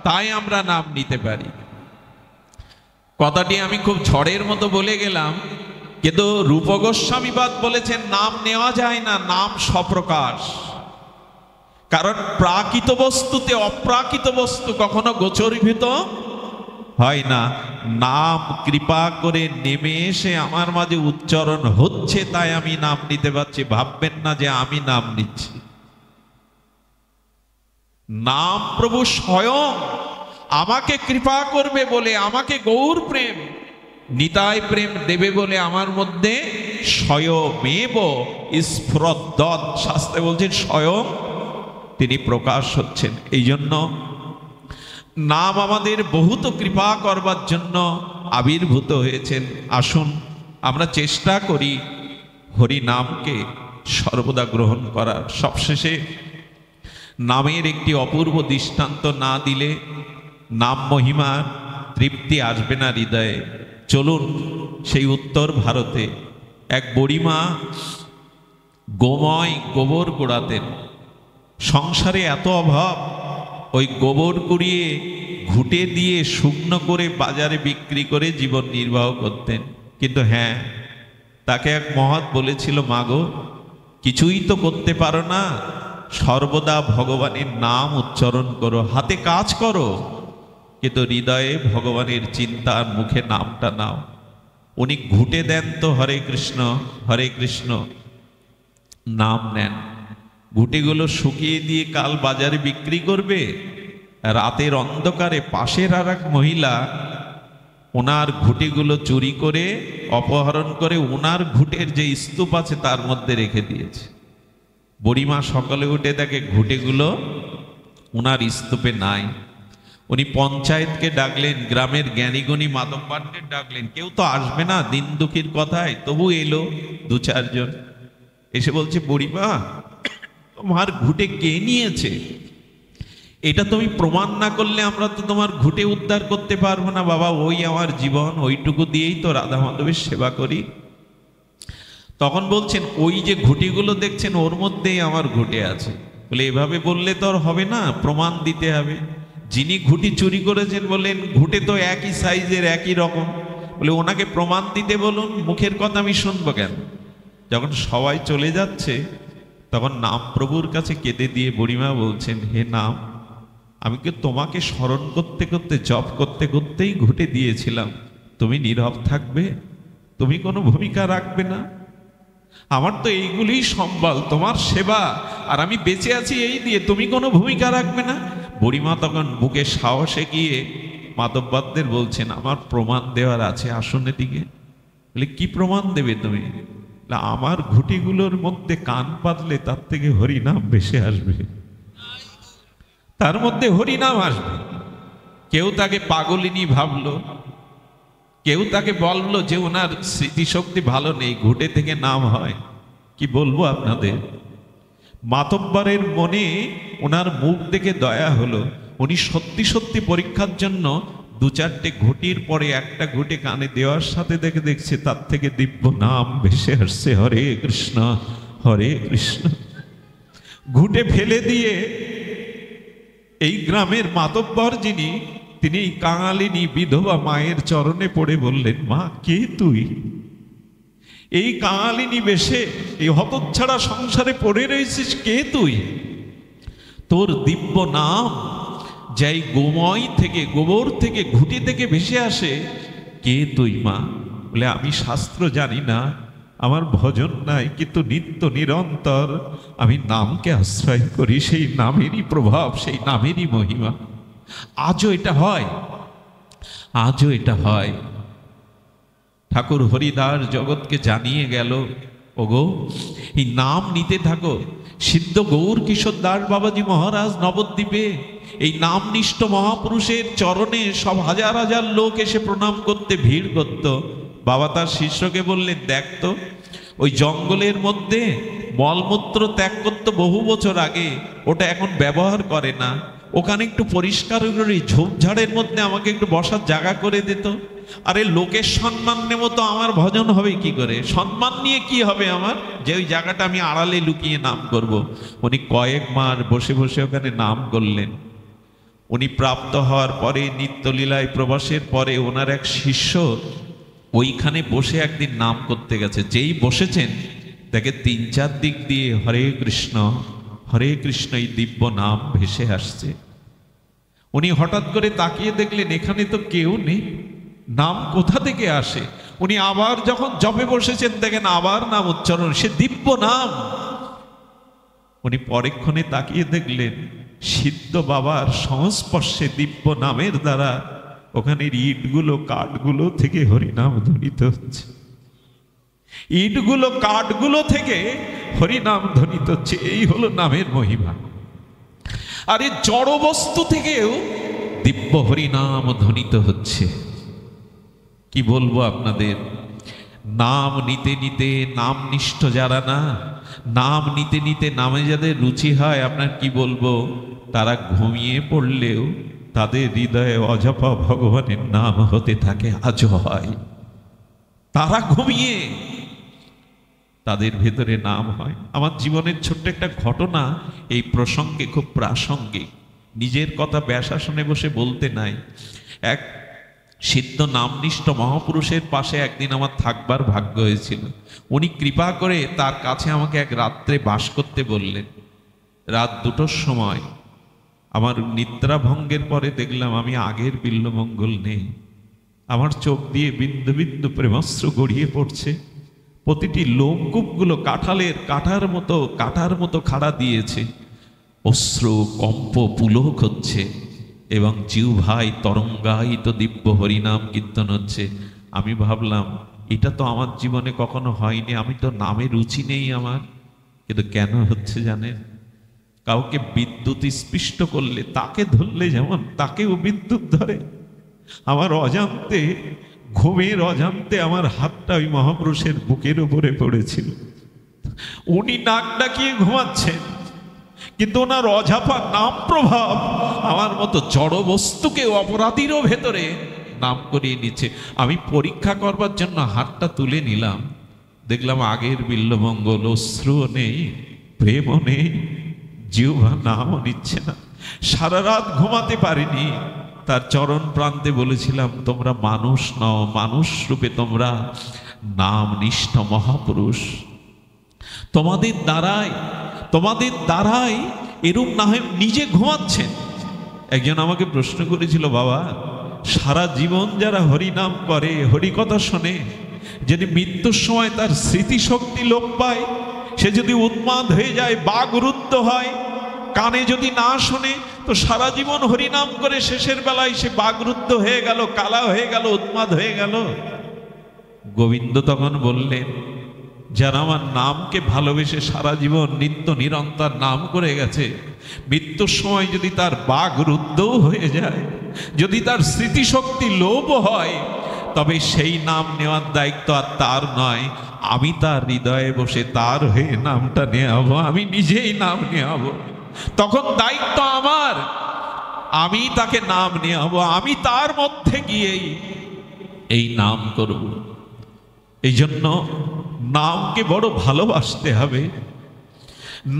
তাই আমরা নাম নিতে পারি। কথাটি আমি খুব ঝড়ের মতো বলে গেলাম, কিন্তু রূপ গোস্বামীপাদ বলেছেন নাম নেওয়া যায় না, নাম স্বপ্রকাশ। কারণ প্রাকৃত বস্তুতে অপ্রাকৃত বস্তু কখনো গোচরীভূত হয় না। নাম কৃপা করে নেমে এসে আমার মাঝে উচ্চারণ হচ্ছে, তাই আমি নাম নিতে পারছি। ভাববেন না যে আমি নাম নিচ্ছি। নাম প্রভু স্বয়ং আমাকে কৃপা করবে বলে, আমাকে গৌর প্রেম নিতাই প্রেম দেবে বলে আমার মধ্যে স্বয়মেব স্ফুরদ্দৎ। শাস্ত্রে বলছেন স্বয়ং তিনি প্রকাশ হচ্ছেন। এই জন্য নাম আমাদের বহুত কৃপা করবার জন্য আবির্ভূত হয়েছেন। আসুন আমরা চেষ্টা করি হরি নামকে সর্বদা গ্রহণ করার। সবশেষে নামের একটি অপূর্ব দৃষ্টান্ত না দিলে নাম মহিমার তৃপ্তি আসবে না হৃদয়ে। চলুন সেই উত্তর ভারতে এক বুড়িমা গোময় গোবর কুড়াতেন। সংসারে এত অভাব, ওই গোবর কুড়িয়ে ঘুটে দিয়ে শুকনো করে বাজারে বিক্রি করে জীবন নির্বাহ করতেন। কিন্তু হ্যাঁ, তাকে এক মহৎ বলেছিল, মাগো কিছুই তো করতে পারো না, সর্বদা ভগবানের নাম উচ্চারণ করো, হাতে কাজ করো, কিন্তু হৃদয়ে ভগবানের চিন্তা আর মুখে নামটা নাও। উনি ঘুটে দেন তো হরে কৃষ্ণ নাম নেন। ঘুটেগুলো শুকিয়ে দিয়ে কাল বাজারে বিক্রি করবে। রাতের অন্ধকারে পাশের আর এক মহিলা ওনার ঘুটেগুলো চুরি করে অপহরণ করে ওনার ঘুটের যে স্তূপ আছে তার মধ্যে রেখে দিয়েছে। বুড়িমা সকালে উঠে দেখে ঘুটেগুলো ওনার স্তূপে নাই। উনি পঞ্চায়েতকে ডাকলেন, গ্রামের জ্ঞানীগুণী মাধব পাণ্ডে ডাকলেন। কেউ তো আসবে না দিন দুঃখীর কথায়, তবু এলো 2-4 জন। এসে বলছে, বুড়িমা তোমার ঘুটে কে নিয়েছে? এটা তুমি প্রমাণ না করলে আমরা তো তোমার ঘুটে উদ্ধার করতে পারবো না। বাবা ওই আমার জীবন, ওইটুকু দিয়েই তো রাধা মাধবের সেবা করি। তখন বলছেন, ওই যে ঘুটিগুলো দেখছেন ওর মধ্যেই আমার ঘুটে আছে। বলে এভাবে বললে তো আর হবে না, প্রমাণ দিতে হবে। যিনি ঘুটি চুরি করেছেন বলেন ঘুটে তো একই সাইজের একই রকম। বলে ওনাকে প্রমাণ দিতে বলুন, মুখের কথা আমি শুনবো কেন? যখন সবাই চলে যাচ্ছে তখন নাম প্রভুর কাছে কেঁদে দিয়ে বুড়িমা বলছেন, হে নাম, আমি কি তোমাকে স্মরণ করতে করতে জপ করতে করতেই ঘুটে দিয়েছিলাম, তুমি নীরব থাকবে? তুমি কোনো ভূমিকা রাখবে না? আমার তো এইগুলিই সম্বল, তোমার সেবা, আর আমি বেঁচে আছি এই দিয়ে, তুমি কোনো ভূমিকা রাখবে না? বুড়িমা তখন বুকে সাহসে গিয়ে মাধববাদদের বলছেন, আমার প্রমাণ দেওয়ার আছে, আসুন এদিকে। বলে কি প্রমাণ দেবে তুমি? আমার ঘুটিগুলোর মধ্যে কান পাতলে তার থেকে হরিনাম ভেসে আসবে, তার মধ্যে হরিনাম আসবে। কেউ তাকে পাগলিনী ভাবলো, কেউ তাকে বললো যে ওনার স্মৃতিশক্তি ভালো নেই, ঘুটে থেকে নাম হয়। কি বলবো আপনাদের, মাতব্বরের মনে ওনার মুখ দেখে দয়া হলো। উনি সত্যি সত্যি পরীক্ষার জন্য 2-4টে ঘুটির পরে একটা ঘুটে কানে দেওয়ার সাথে দেখছে তার থেকে দিব্য নাম ভেসে আসছে, হরে কৃষ্ণ হরে কৃষ্ণ। ঘুটে ফেলে দিয়ে এই গ্রামের মাতব্বর যিনি তিনি এই কাঙালিনী বিধবা মায়ের চরণে পড়ে বললেন, মা কে তুই? এই কাঙালিনী বেশে এই হতচ্ছাড়া সংসারে পড়ে রয়েছিস, কে তুই? তোর দিব্য নাম যাই গোময় থেকে, গোবর থেকে, ঘুঁটি থেকে ভেসে আসে, কে তুই মা? বলে, আমি শাস্ত্র জানি না, আমার ভজন নাই, কিন্তু নিত্য নিরন্তর আমি নামকে আশ্রয় করি, সেই নামেরই প্রভাব, সেই নামেরই মহিমা। আজও এটা হয়, আজও এটা হয়। ঠাকুর হরিদাস জগৎকে জানিয়ে গেল, ওগো এই নাম নিতে থাকো। সিদ্ধ গৌর কিশোর দাস বাবাজি মহারাজ নবদ্বীপে এই নামনিষ্ঠ মহাপুরুষের চরণে সব হাজার হাজার লোক এসে প্রণাম করতে ভিড় করত। বাবা তার শিষ্যকে বললেন, দেখ তো, ওই জঙ্গলের মধ্যে মলমূত্র ত্যাগ করত বহু বছর আগে, ওটা এখন ব্যবহার করে না, ওখানে একটু পরিষ্কার করে ঝোপঝাড়ের মধ্যে আমাকে একটু বসার জায়গা করে দিত। আরে লোকের সম্মান নেব তো আমার ভজন হবে কি করে? সম্মান নিয়ে কি হবে আমার, যে ওই জায়গাটা আমি আড়ালে লুকিয়ে নাম করব? উনি কয়েক মাস বসে বসে ওখানে নাম করলেন। উনি প্রাপ্ত হওয়ার পরে, নিত্যলীলায় প্রবাসের পরে, ওনার এক শিষ্য ওইখানে বসে একদিন নাম করতে গেছে। যেই বসেছেন দেখে 3-4 দিক দিয়ে হরে কৃষ্ণ এই দিব্য নাম ভেসে আসছে। উনি হঠাৎ করে তাকিয়ে দেখলেন এখানে তো কেউ নেই, নাম কোথা থেকে আসে? উনি আবার যখন জপে বসেছেন দেখেন আবার নাম উচ্চারণ, সে দিব্য নাম। উনি পরেক্ষণে তাকিয়ে দেখলেন সিদ্ধ বাবার সংস্পর্শে দিব্য নামের দ্বারা ওখানের ইটগুলো কাঠগুলো থেকে হরিনাম ধ্বনিত হচ্ছে, ইটগুলো কাঠগুলো থেকে হরিনাম ধ্বনিত হচ্ছে। এই হলো নামের মহিমা। আর এই জড় বস্তু থেকেও দিব্য হরিনাম ধ্বনিত হচ্ছে। কি বলবো আপনাদের, নাম নিতে নিতে, নাম নিষ্ঠ যারা না, নাম নিতে নিতে নামে যাদের রুচি হয়, আপনার কি বলবো, তারা ঘুমিয়ে পড়লেও তাদের হৃদয়ে অজপা ভগবানের নাম হতে থাকে, আজও হয়। তারা ঘুমিয়ে তাদের ভেতরে নাম হয়। আমার জীবনের ছোট্ট একটা ঘটনা এই প্রসঙ্গে খুব প্রাসঙ্গিক, নিজের কথা ব্যাসাসনে বসে বলতে নাই। এক সিদ্ধ নামনিষ্ঠ মহাপুরুষের পাশে একদিন আমার থাকবার ভাগ্য হয়েছিল। উনি কৃপা করে তার কাছে আমাকে এক রাত্রে বাস করতে বললেন। রাত 2টোর সময় আমার নিদ্রা ভঙ্গের পরে দেখলাম আমি আগের বিল্বমঙ্গল নেই। আমার চোখ দিয়ে বিন্দু বিন্দু প্রেমাস্ত্র গড়িয়ে পড়ছে। প্রতিটি লোমকূপগুলো কাঁঠালের কাঁটার মতো খাড়া দিয়েছে। অশ্রু কম্প পুলক হচ্ছে এবং জিহ্বাই তরঙ্গায়িত দিব্য হরিনাম কীর্তন হচ্ছে। আমি ভাবলাম এটা তো আমার জীবনে কখনো হয়নি, আমি তো নামে রুচি নেই আমার। কিন্তু কেন হচ্ছে জানেন? কাউকে বিদ্যুৎ স্পৃষ্ট করলে, তাকে ধরলে যেমন তাকেও বিদ্যুৎ ধরে, আমার অজান্তে, ঘুমের অজান্তে আমার হাতটা ওই মহাপুরুষের বুকের উপরে পড়েছিল। উনি নাক ডাকিয়ে ঘুমাচ্ছেন, কিন্তু ওনার অঝাপা নাম প্রভাব আমার মতো জড় বস্তুকে অপরাধীরও ভেতরে নাম করিয়ে নিচ্ছে। আমি পরীক্ষা করবার জন্য হাতটা তুলে নিলাম, দেখলাম আগের বিল্বমঙ্গল, অশ্রুও নেই, প্রেমও নেই, জিহ্বা নামও নিচ্ছে না। সারা রাত ঘুমাতে পারিনি। তার চরণ প্রান্তে বলেছিলাম, তোমরা মানুষ নও, মানুষ রূপে তোমরা নাম নিষ্ঠ মহাপুরুষ। তোমাদের দ্বারাই এরূপ না হয় নিজে ঘুমাচ্ছেন। একজন আমাকে প্রশ্ন করেছিল, বাবা সারা জীবন যারা হরিনাম করে, হরিকথা শোনে, যদি মৃত্যুর সময় তার স্মৃতিশক্তি লোপ পায়, সে যদি উন্মাদ হয়ে যায়, বাগরুদ্ধ হয়, কানে যদি না শোনে, তো সারা জীবন হরিনাম করে শেষের বেলায় সে বাগরুদ্ধ হয়ে গেল, কালা হয়ে গেল, উন্মাদ হয়ে গেল। গোবিন্দ তখন বললেন, যারা আমার নামকে ভালোবেসে সারা জীবন নিত্য নিরন্তর নাম করে গেছে, মৃত্যুর সময় যদি তার বাগরুদ্ধও হয়ে যায়, যদি তার স্মৃতিশক্তি লোপ হয়, তবে সেই নাম নেওয়ার দায়িত্ব আর তার নয়। আমি তার হৃদয়ে বসে তার হয়ে নামটা নেওয়াবো, আমি নিজেই নাম নেওয়াবো। তখন দায়িত্ব আমার, আমি তাকে নাম নেওয়াবো, আমি তার মধ্যে গিয়েই এই নাম করব। এই জন্য নামকে বড় ভালোবাসতে হবে।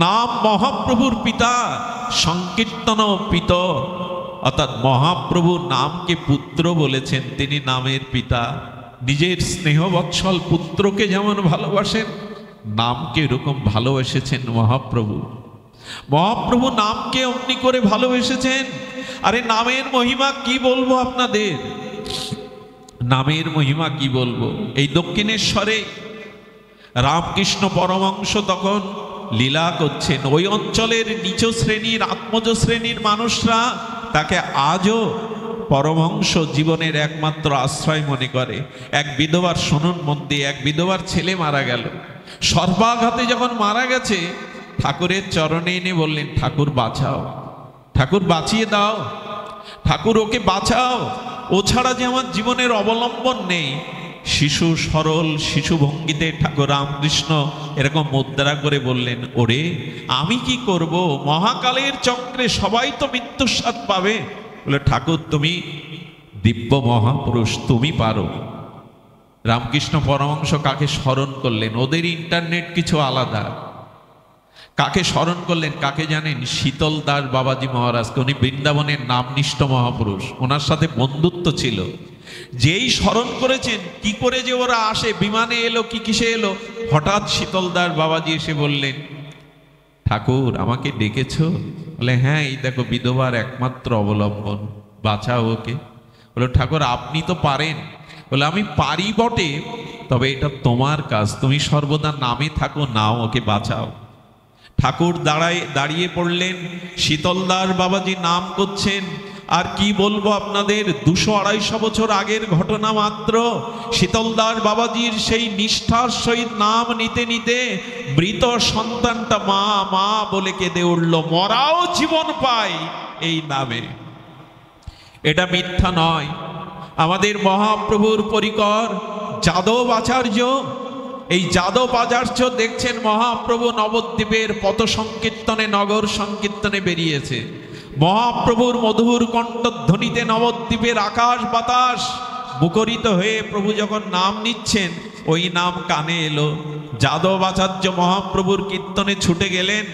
নাম মহাপ্রভুর পিতা, সংকীর্তন পিত, অর্থাৎ মহাপ্রভু নামকে পুত্র বলেছেন, তিনি নামের পিতা। নিজের স্নেহবৎসল পুত্রকে যেমন ভালোবাসেন, নামকে এরকম ভালোবেসেছেন মহাপ্রভু। মহাপ্রভু নামকে অমনি করে ভালোবেসেছেন। আরে নামের মহিমা কি বলবো আপনাদের, নামের মহিমা কি বলবো। এই দক্ষিণেশ্বরে রামকৃষ্ণ পরমহংস তখন লীলা করছেন। ওই অঞ্চলের নিচ শ্রেণীর আত্মজ শ্রেণীর মানুষরা তাকে আজও পরমহংস জীবনের একমাত্র আশ্রয় মনে করে। এক বিধবার, শুনুন মন দিয়ে, এক বিধবার ছেলে মারা গেল। সর্বাঘাতে যখন মারা গেছে, ঠাকুরের চরণে এনে বললেন, ঠাকুর বাঁচাও, ঠাকুর বাঁচিয়ে দাও, ঠাকুর ওকে বাঁচাও, ও ছাড়া যে আমার জীবনের অবলম্বন নেই। শিশু সরল শিশু ভঙ্গিতে ঠাকুর রামকৃষ্ণ এরকম মুদ্রা করে বললেন, ওরে আমি কি করব, মহাকালের চক্রে সবাই তো মৃত্যুর স্বাদ পাবে। বলে, ঠাকুর তুমি দিব্য মহাপুরুষ, তুমি পারো। রামকৃষ্ণ পরমহংস কাকে স্মরণ করলেন? ওদের ইন্টারনেট কিছু আলাদা। কাকে স্মরণ করলেন? কাকে জানেন? শীতল দাস বাবাজি মহারাজকে। উনি বৃন্দাবনের নামনিষ্ঠ মহাপুরুষ, ওনার সাথে বন্ধুত্ব ছিল। যেই স্মরণ করেছেন, কি করে যে ওরা আসে, বিমানে এলো কি কিসে এলো, হঠাৎ শীতল দাস বাবাজি এসে বললেন, ঠাকুর আমাকে ডেকেছো? বলে, হ্যাঁ, এই দেখো বিধবার একমাত্র অবলম্বন, বাঁচাও ওকে। বলে, ঠাকুর আপনি তো পারেন। বলে, আমি পারি বটে, তবে এটা তোমার কাজ, তুমি সর্বদা নামে থাকো, নাও ওকে বাঁচাও। ঠাকুর দাঁড়িয়ে পড়লেন। শীতলদাস বাবাজি নাম করছেন। আর কি বলবো আপনাদের, 200-250 বছর আগের ঘটনা মাত্র। শীতলদাস বাবাজির সেই নিষ্ঠার সহিত নাম নিতে নিতে মৃত সন্তানটা মা মা বলে কেঁদে উঠল। মরাও জীবন পায় এই নামে। এটা মিথ্যা নয়। আমাদের মহাপ্রভুর পরিকর যাদব আচার্য, এই যাদব আচার্য দেখছেন মহাপ্রভু নবদ্বীপের পথ সংকীর্তনে, নগর সংকীর্তনে বেরিয়েছে। মহাপ্রভুর মধুর কণ্ঠধ্বনিতে নবদ্বীপের আকাশ বাতাস মুখরিত হয়ে প্রভু যখন নাম নিচ্ছেন, ওই নাম কানে এলো। যাদব আচার্য মহাপ্রভুর কীর্তনে ছুটে গেলেন।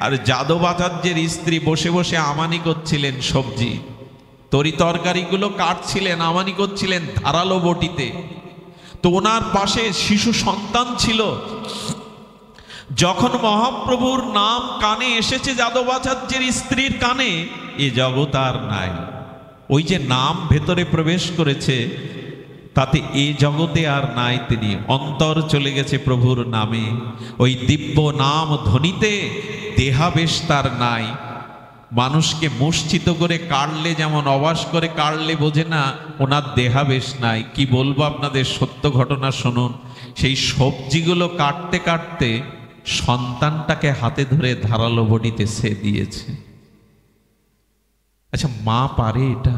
আর যাদব আচার্যের স্ত্রী বসে বসে আমানি করছিলেন, সবজি তরি তরকারিগুলো কাটছিলেন, আমানি করছিলেন ধারালো বটিতে। তো ওনার পাশে শিশু সন্তান ছিল। যখন মহাপ্রভুর নাম কানে এসেছে যাদবাচার্যের স্ত্রীর কানে, এ জগৎ আর নাই। ওই যে নাম ভেতরে প্রবেশ করেছে, তাতে এ জগতে আর নাই তিনি, অন্তর চলে গেছে প্রভুর নামে। ওই দিব্য নাম ধ্বনিতে দেহাবেশ তার নাই। মানুষকে মূর্ছিত করে কাটলে যেমন অবাস করে কাটলে বোঝে না, ওনার দেহাবেশ নাই। কি বলবো আপনাদের, সত্য ঘটনা শুনুন। সেই সবজিগুলো কাটতে কাটতে সন্তানটাকে হাতে ধরে ধারালো বটিতে সে দিয়েছে। আচ্ছা, মা পারে এটা?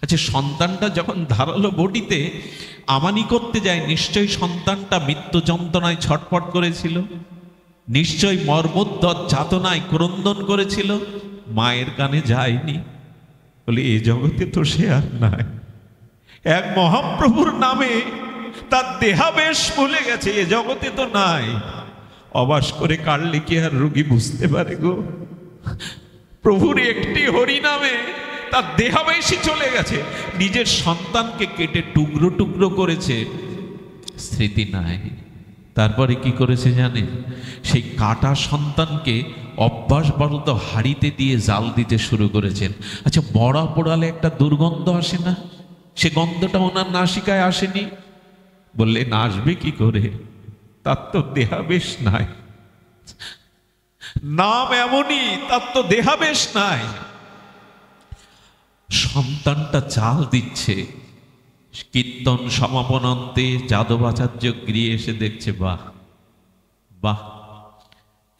আচ্ছা, সন্তানটা যখন ধারালো বটিতে আমানি করতে যায়, নিশ্চয়ই সন্তানটা মৃত্যু যন্ত্রণায় ছটফট করেছিল, নিশ্চয়ই মর্মোদ্যত যাতনায় ক্রন্দন করেছিল। মায়ের কানে যায়নি। বলে, এ জগতে তো সে আর নাই। এক মহাপ্রভুর নামে তার দেহাবেশ ভুলে গেছে, এ জগতে তো নাই। অবাস করে কাটলে কি আর রোগী বুঝতে পারে গো? প্রভুর একটি হরি নামে তার দেহাবেশই চলে গেছে। নিজের সন্তানকে কেটে টুকরো টুকরো করেছে, স্মৃতি নাই। তারপরে কি করেছে জানেন? সেই কাটা সন্তানকে অভ্যাসবশত হাঁড়িতে দিয়ে জাল দিতে শুরু করেছেন। আচ্ছা, মরা পোড়ালে একটা দুর্গন্ধ আসে না? সে গন্ধটা ওনার নাসিকায় আসেনি। বললেন, আসবে কি করে? তার তো দেহাবেশ নাই। নাম এমনই, তার তো দেহাবেশ নাই। সন্তানটা জাল দিচ্ছে। কীর্তন সমাপনান্তে যাদবাচার্য গৃহে এসে দেখছে, বাহ বাহ,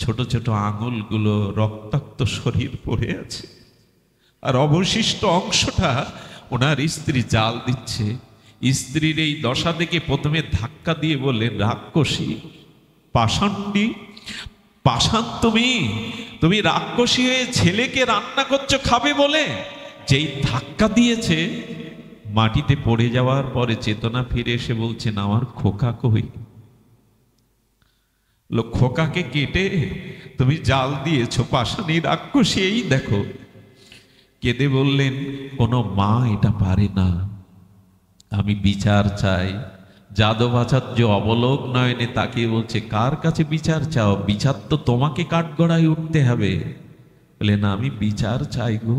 ছোট ছোট আঙুলগুলো রক্তাক্ত শরীর পড়ে আছে, আর অবশিষ্ট অংশটা ওনার স্ত্রী জাল দিচ্ছে। স্ত্রীর এই দশা দেখে প্রথমে ধাক্কা দিয়ে বললেন, রাক্ষসী, পাষাণ্ডী, পাষাণ তুমি রাক্ষসী হয়ে ছেলেকে রান্না করছো খাবে বলে। যেই ধাক্কা দিয়েছে, মাটিতে পড়ে যাওয়ার পরে চেতনা ফিরে এসে বলছেন, আমার খোকা কই? খোকাকে কেটে তুমি জাল দিয়েছো, পাষাণী রাক্ষসী, এই দেখো। কেঁদে বললেন, কোনো মা এটা পারে না, আমি বিচার চাই। যাদবাচার্য অবলোক নয়নে তাকিয়ে বলছে, কার কাছে বিচার চাও? বিচার তো তোমাকে কাঠগড়ায় উঠতে হবে। বলে, না, আমি বিচার চাই গো।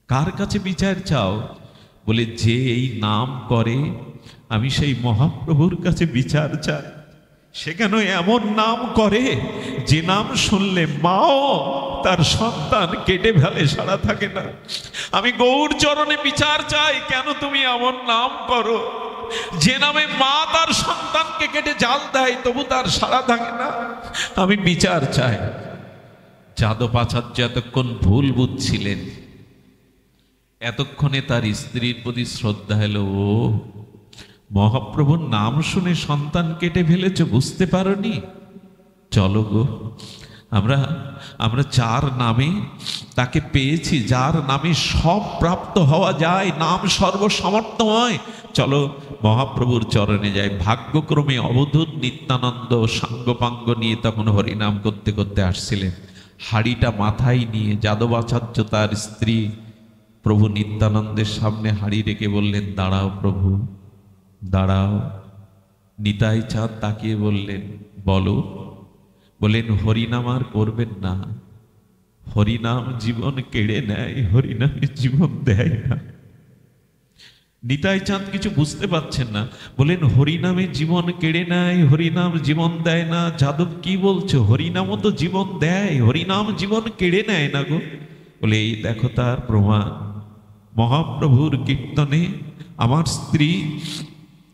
কার কাছে বিচার চাও? বলে, যে এই নাম করে, আমি সেই মহাপ্রভুর কাছে বিচার চাই। সে কেন এমন নাম করে যে নাম শুনলে মাও তার সন্তান কেটে ফেলে, সারা থাকে না। আমি গৌর চরণে বিচার চাই, কেন তুমি এমন নাম করো যে নামে মা তার সন্তানকে কেটে জাল দেয় তবু তার সারা থাকে না? আমি বিচার চাই। যাদবাচার্য এতক্ষণ ভুল বুঝছিলেন, এতক্ষণে তার স্ত্রীর প্রতি শ্রদ্ধা এলো। ও, মহাপ্রভুর নাম শুনে সন্তান কেটে ফেলেছ, বুঝতে পারোনি? চলো গো, আমরা যার নামে তাকে পেয়েছি, যার নামে সব প্রাপ্ত হওয়া যায়, নাম সর্বসমর্থময়, চলো মহাপ্রভুর চরণে যাই। ভাগ্যক্রমে অবধূত নিত্যানন্দ সাঙ্গপাঙ্গ নিয়ে তখন হরিনাম করতে করতে আসছিলেন। হাড়িটা মাথায় নিয়ে যাদবাচার্য তার স্ত্রী প্রভু নিত্যানন্দের সামনে হাড়ি রেখে বললেন, দাঁড়াও প্রভু, দাঁড়াও। নিতাই চাঁদ তাকিয়ে বললেন, বলো। বলেন, হরিনাম আর করবেন না, হরিনাম জীবন কেড়ে নেয়, হরিনামে জীবন দেয় না। নিতাই চাঁদ কিছু বুঝতে পারছেন না, বলেন, হরিনামে জীবন কেড়ে নেয়, হরিনাম জীবন দেয় না? যাদব কি বলছো? হরিনামও তো জীবন দেয়, হরিনাম জীবন কেড়ে নেয় না গো। বলে, এই দেখো তার প্রমাণ। মহাপ্রভুর কীর্তনে আমার স্ত্রী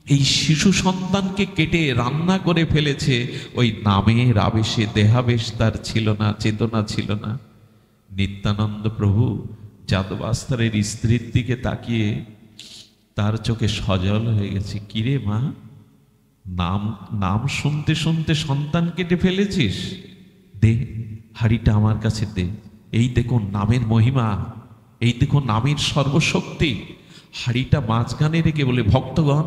এই শিশু সন্তানকে কেটে রান্না করে ফেলেছে। ওই নামের আবেশে দেহাবেশ তার ছিল না, চেতনা ছিল না। নিত্যানন্দ প্রভু যাদবাস্তারের স্ত্রীর দিকে তাকিয়ে তার চোখে সজল হয়ে গেছে। কিরে মা, নাম শুনতে শুনতে সন্তান কেটে ফেলেছিস? দে, হাড়িটা আমার কাছে দে। এই দেখুন নামের মহিমা, এই দেখুন নামের সর্বশক্তি। হাড়িটা মাঝখানে রেখে বলে, ভক্তগণ,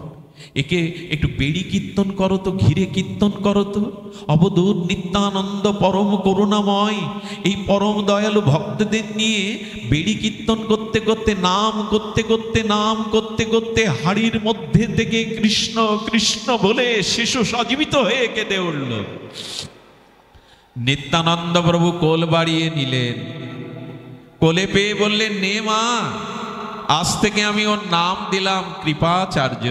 একে একটু বেড়ি কীর্তন করো তো, ঘিরে কীর্তন করো তো। অবধূত নিত্যানন্দ পরম করুণাময় এই পরম দয়ালু ভক্তদের নিয়ে বেড়ি কীর্তন করতে করতে, নাম করতে করতে, নাম করতে করতে হাড়ির মধ্যে থেকে কৃষ্ণ কৃষ্ণ বলে শিশু সজীবিত হয়ে কেঁদে উঠল। নিত্যানন্দ প্রভু কোল বাড়িয়ে নিলেন, কোলে পেয়ে বললেন, নে মা, আজ থেকে আমি ওর নাম দিলাম কৃপাচার্য।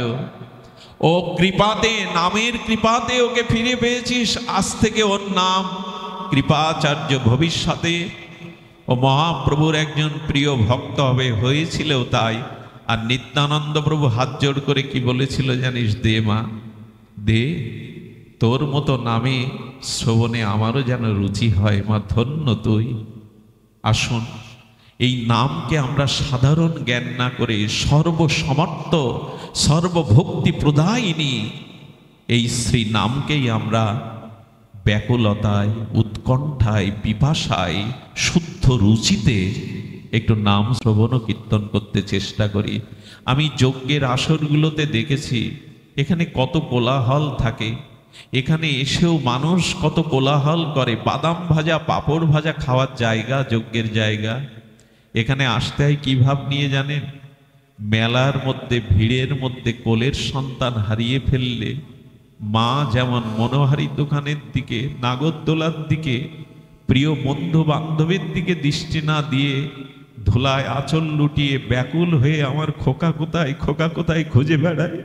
ও কৃপাতে, নামের কৃপাতে ওকে ফিরে পেয়েছিস, আজ থেকে ওর নাম কৃপাচার্য। ভবিষ্যতে ও মহাপ্রভুর একজন প্রিয় ভক্ত হবে, হয়েছিল তাই। আর নিত্যানন্দ প্রভু হাত জোড় করে কি বলেছিল জানিস? দে মা, দে, তোর মতো নামে শ্রবণে আমারও যেন রুচি হয়। মা, ধন্য তুই। আসুন, এই নামকে আমরা সাধারণ জ্ঞান না করে সর্বসমর্থ সর্বভক্তি প্রদায়িনী এই শ্রী নামকেই আমরা ব্যাকুলতায়, উৎকণ্ঠায়, পিপাসায়, শুদ্ধ রুচিতে একটু নাম শ্রবণ ও কীর্তন করতে চেষ্টা করি। আমি যজ্ঞের আসরগুলোতে দেখেছি এখানে কত কোলাহল থাকে, এখানে এসেও মানুষ কত কোলাহল করে। বাদাম ভাজা, পাঁপড় ভাজা খাওয়ার জায়গা, যজ্ঞের জায়গা। এখানে আসতে হয় কি ভাব নিয়ে জানেন? মেলার মধ্যে, ভিড়ের মধ্যে কোলের সন্তান হারিয়ে ফেললে মা যেমন মনোহারী দোকানের দিকে, নাগরদোলার দিকে, প্রিয় বন্ধু বান্ধবের দিকে দৃষ্টি না দিয়ে ধুলায় আঁচল লুটিয়ে ব্যাকুল হয়ে আমার খোকা কোথায়, খোকা কোথায় খুঁজে বেড়ায়।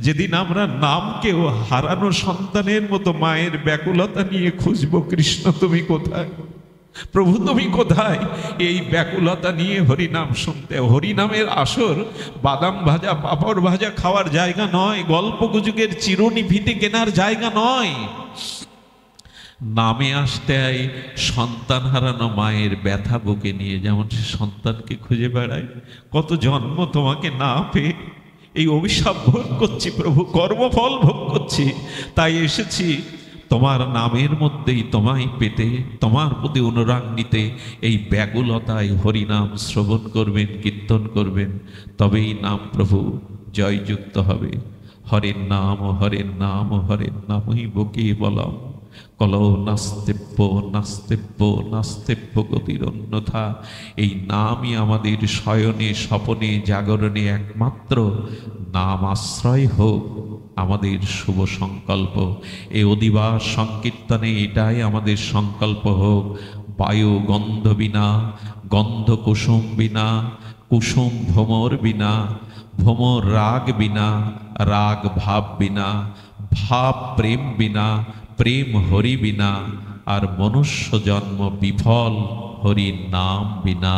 যেদিন আমরা নামকেও হারানো সন্তানের মতো মায়ের ব্যাকুলতা নিয়ে খুঁজবো, কৃষ্ণ তুমি কোথায়, প্রভু তুমি কোথায়, এই ব্যাকুলতা নিয়ে হরিনাম শুনতে। হরিনামের আসর বাদাম ভাজা, পাঁপড় ভাজা খাওয়ার জায়গা নয়, গল্প গুজুগের চিরুনি ফিতে কেনার জায়গা নয়। নামে আসতে হয় সন্তান হারানো মায়ের ব্যথা বুকে নিয়ে, যেমন সে সন্তানকে খুঁজে বেড়ায়। কত জন্ম তোমাকে না পেয়ে এই অভিশাপ ভোগ করছি প্রভু, কর্মফল ভোগ করছি, তাই এসেছি তোমার নামের মধ্যেই তোমায় পেতে, তোমার প্রতি অনুরাগ নিতে। এই ব্যাকুলতায় হরিনাম শ্রবণ করবেন, কীর্তন করবেন, তবেই নাম প্রভু জয়যুক্ত হবে। হরের নাম, হরের নাম, হরের নামই বকে বলাম। কলৌ নাস্তেব্য নাস্তেব্য নাস্তেব্য গতির অন্যথা। এই নামই আমাদের শয়নে স্বপনে জাগরণে একমাত্র নাম আশ্রয় হোক আমাদের শুভ সংকল্প। এই অধিবাস সংকীর্তনে এটাই আমাদের সংকল্প হোক। বায়ু গন্ধ বিনা, গন্ধ কুসুম বিনা, কুসুম ভ্রমর বিনা, ভ্রমর রাগ বিনা, রাগ ভাব বিনা, ভাব প্রেম বিনা, প্রেম হরি বিনা, আর মনুষ্য জন্ম বিফল হরি নাম বিনা।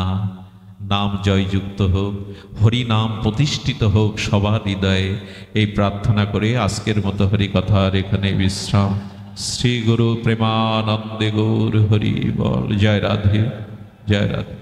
নাম জয়যুক্ত হোক, হরি নাম প্রতিষ্ঠিত হোক সবার হৃদয়ে। এই প্রার্থনা করে আজকের মতো হরি কথার এখানে বিশ্রাম। শ্রী গুরু প্রেমানন্দে গৌর হরি বল। জয় রাধে, জয় রাধে।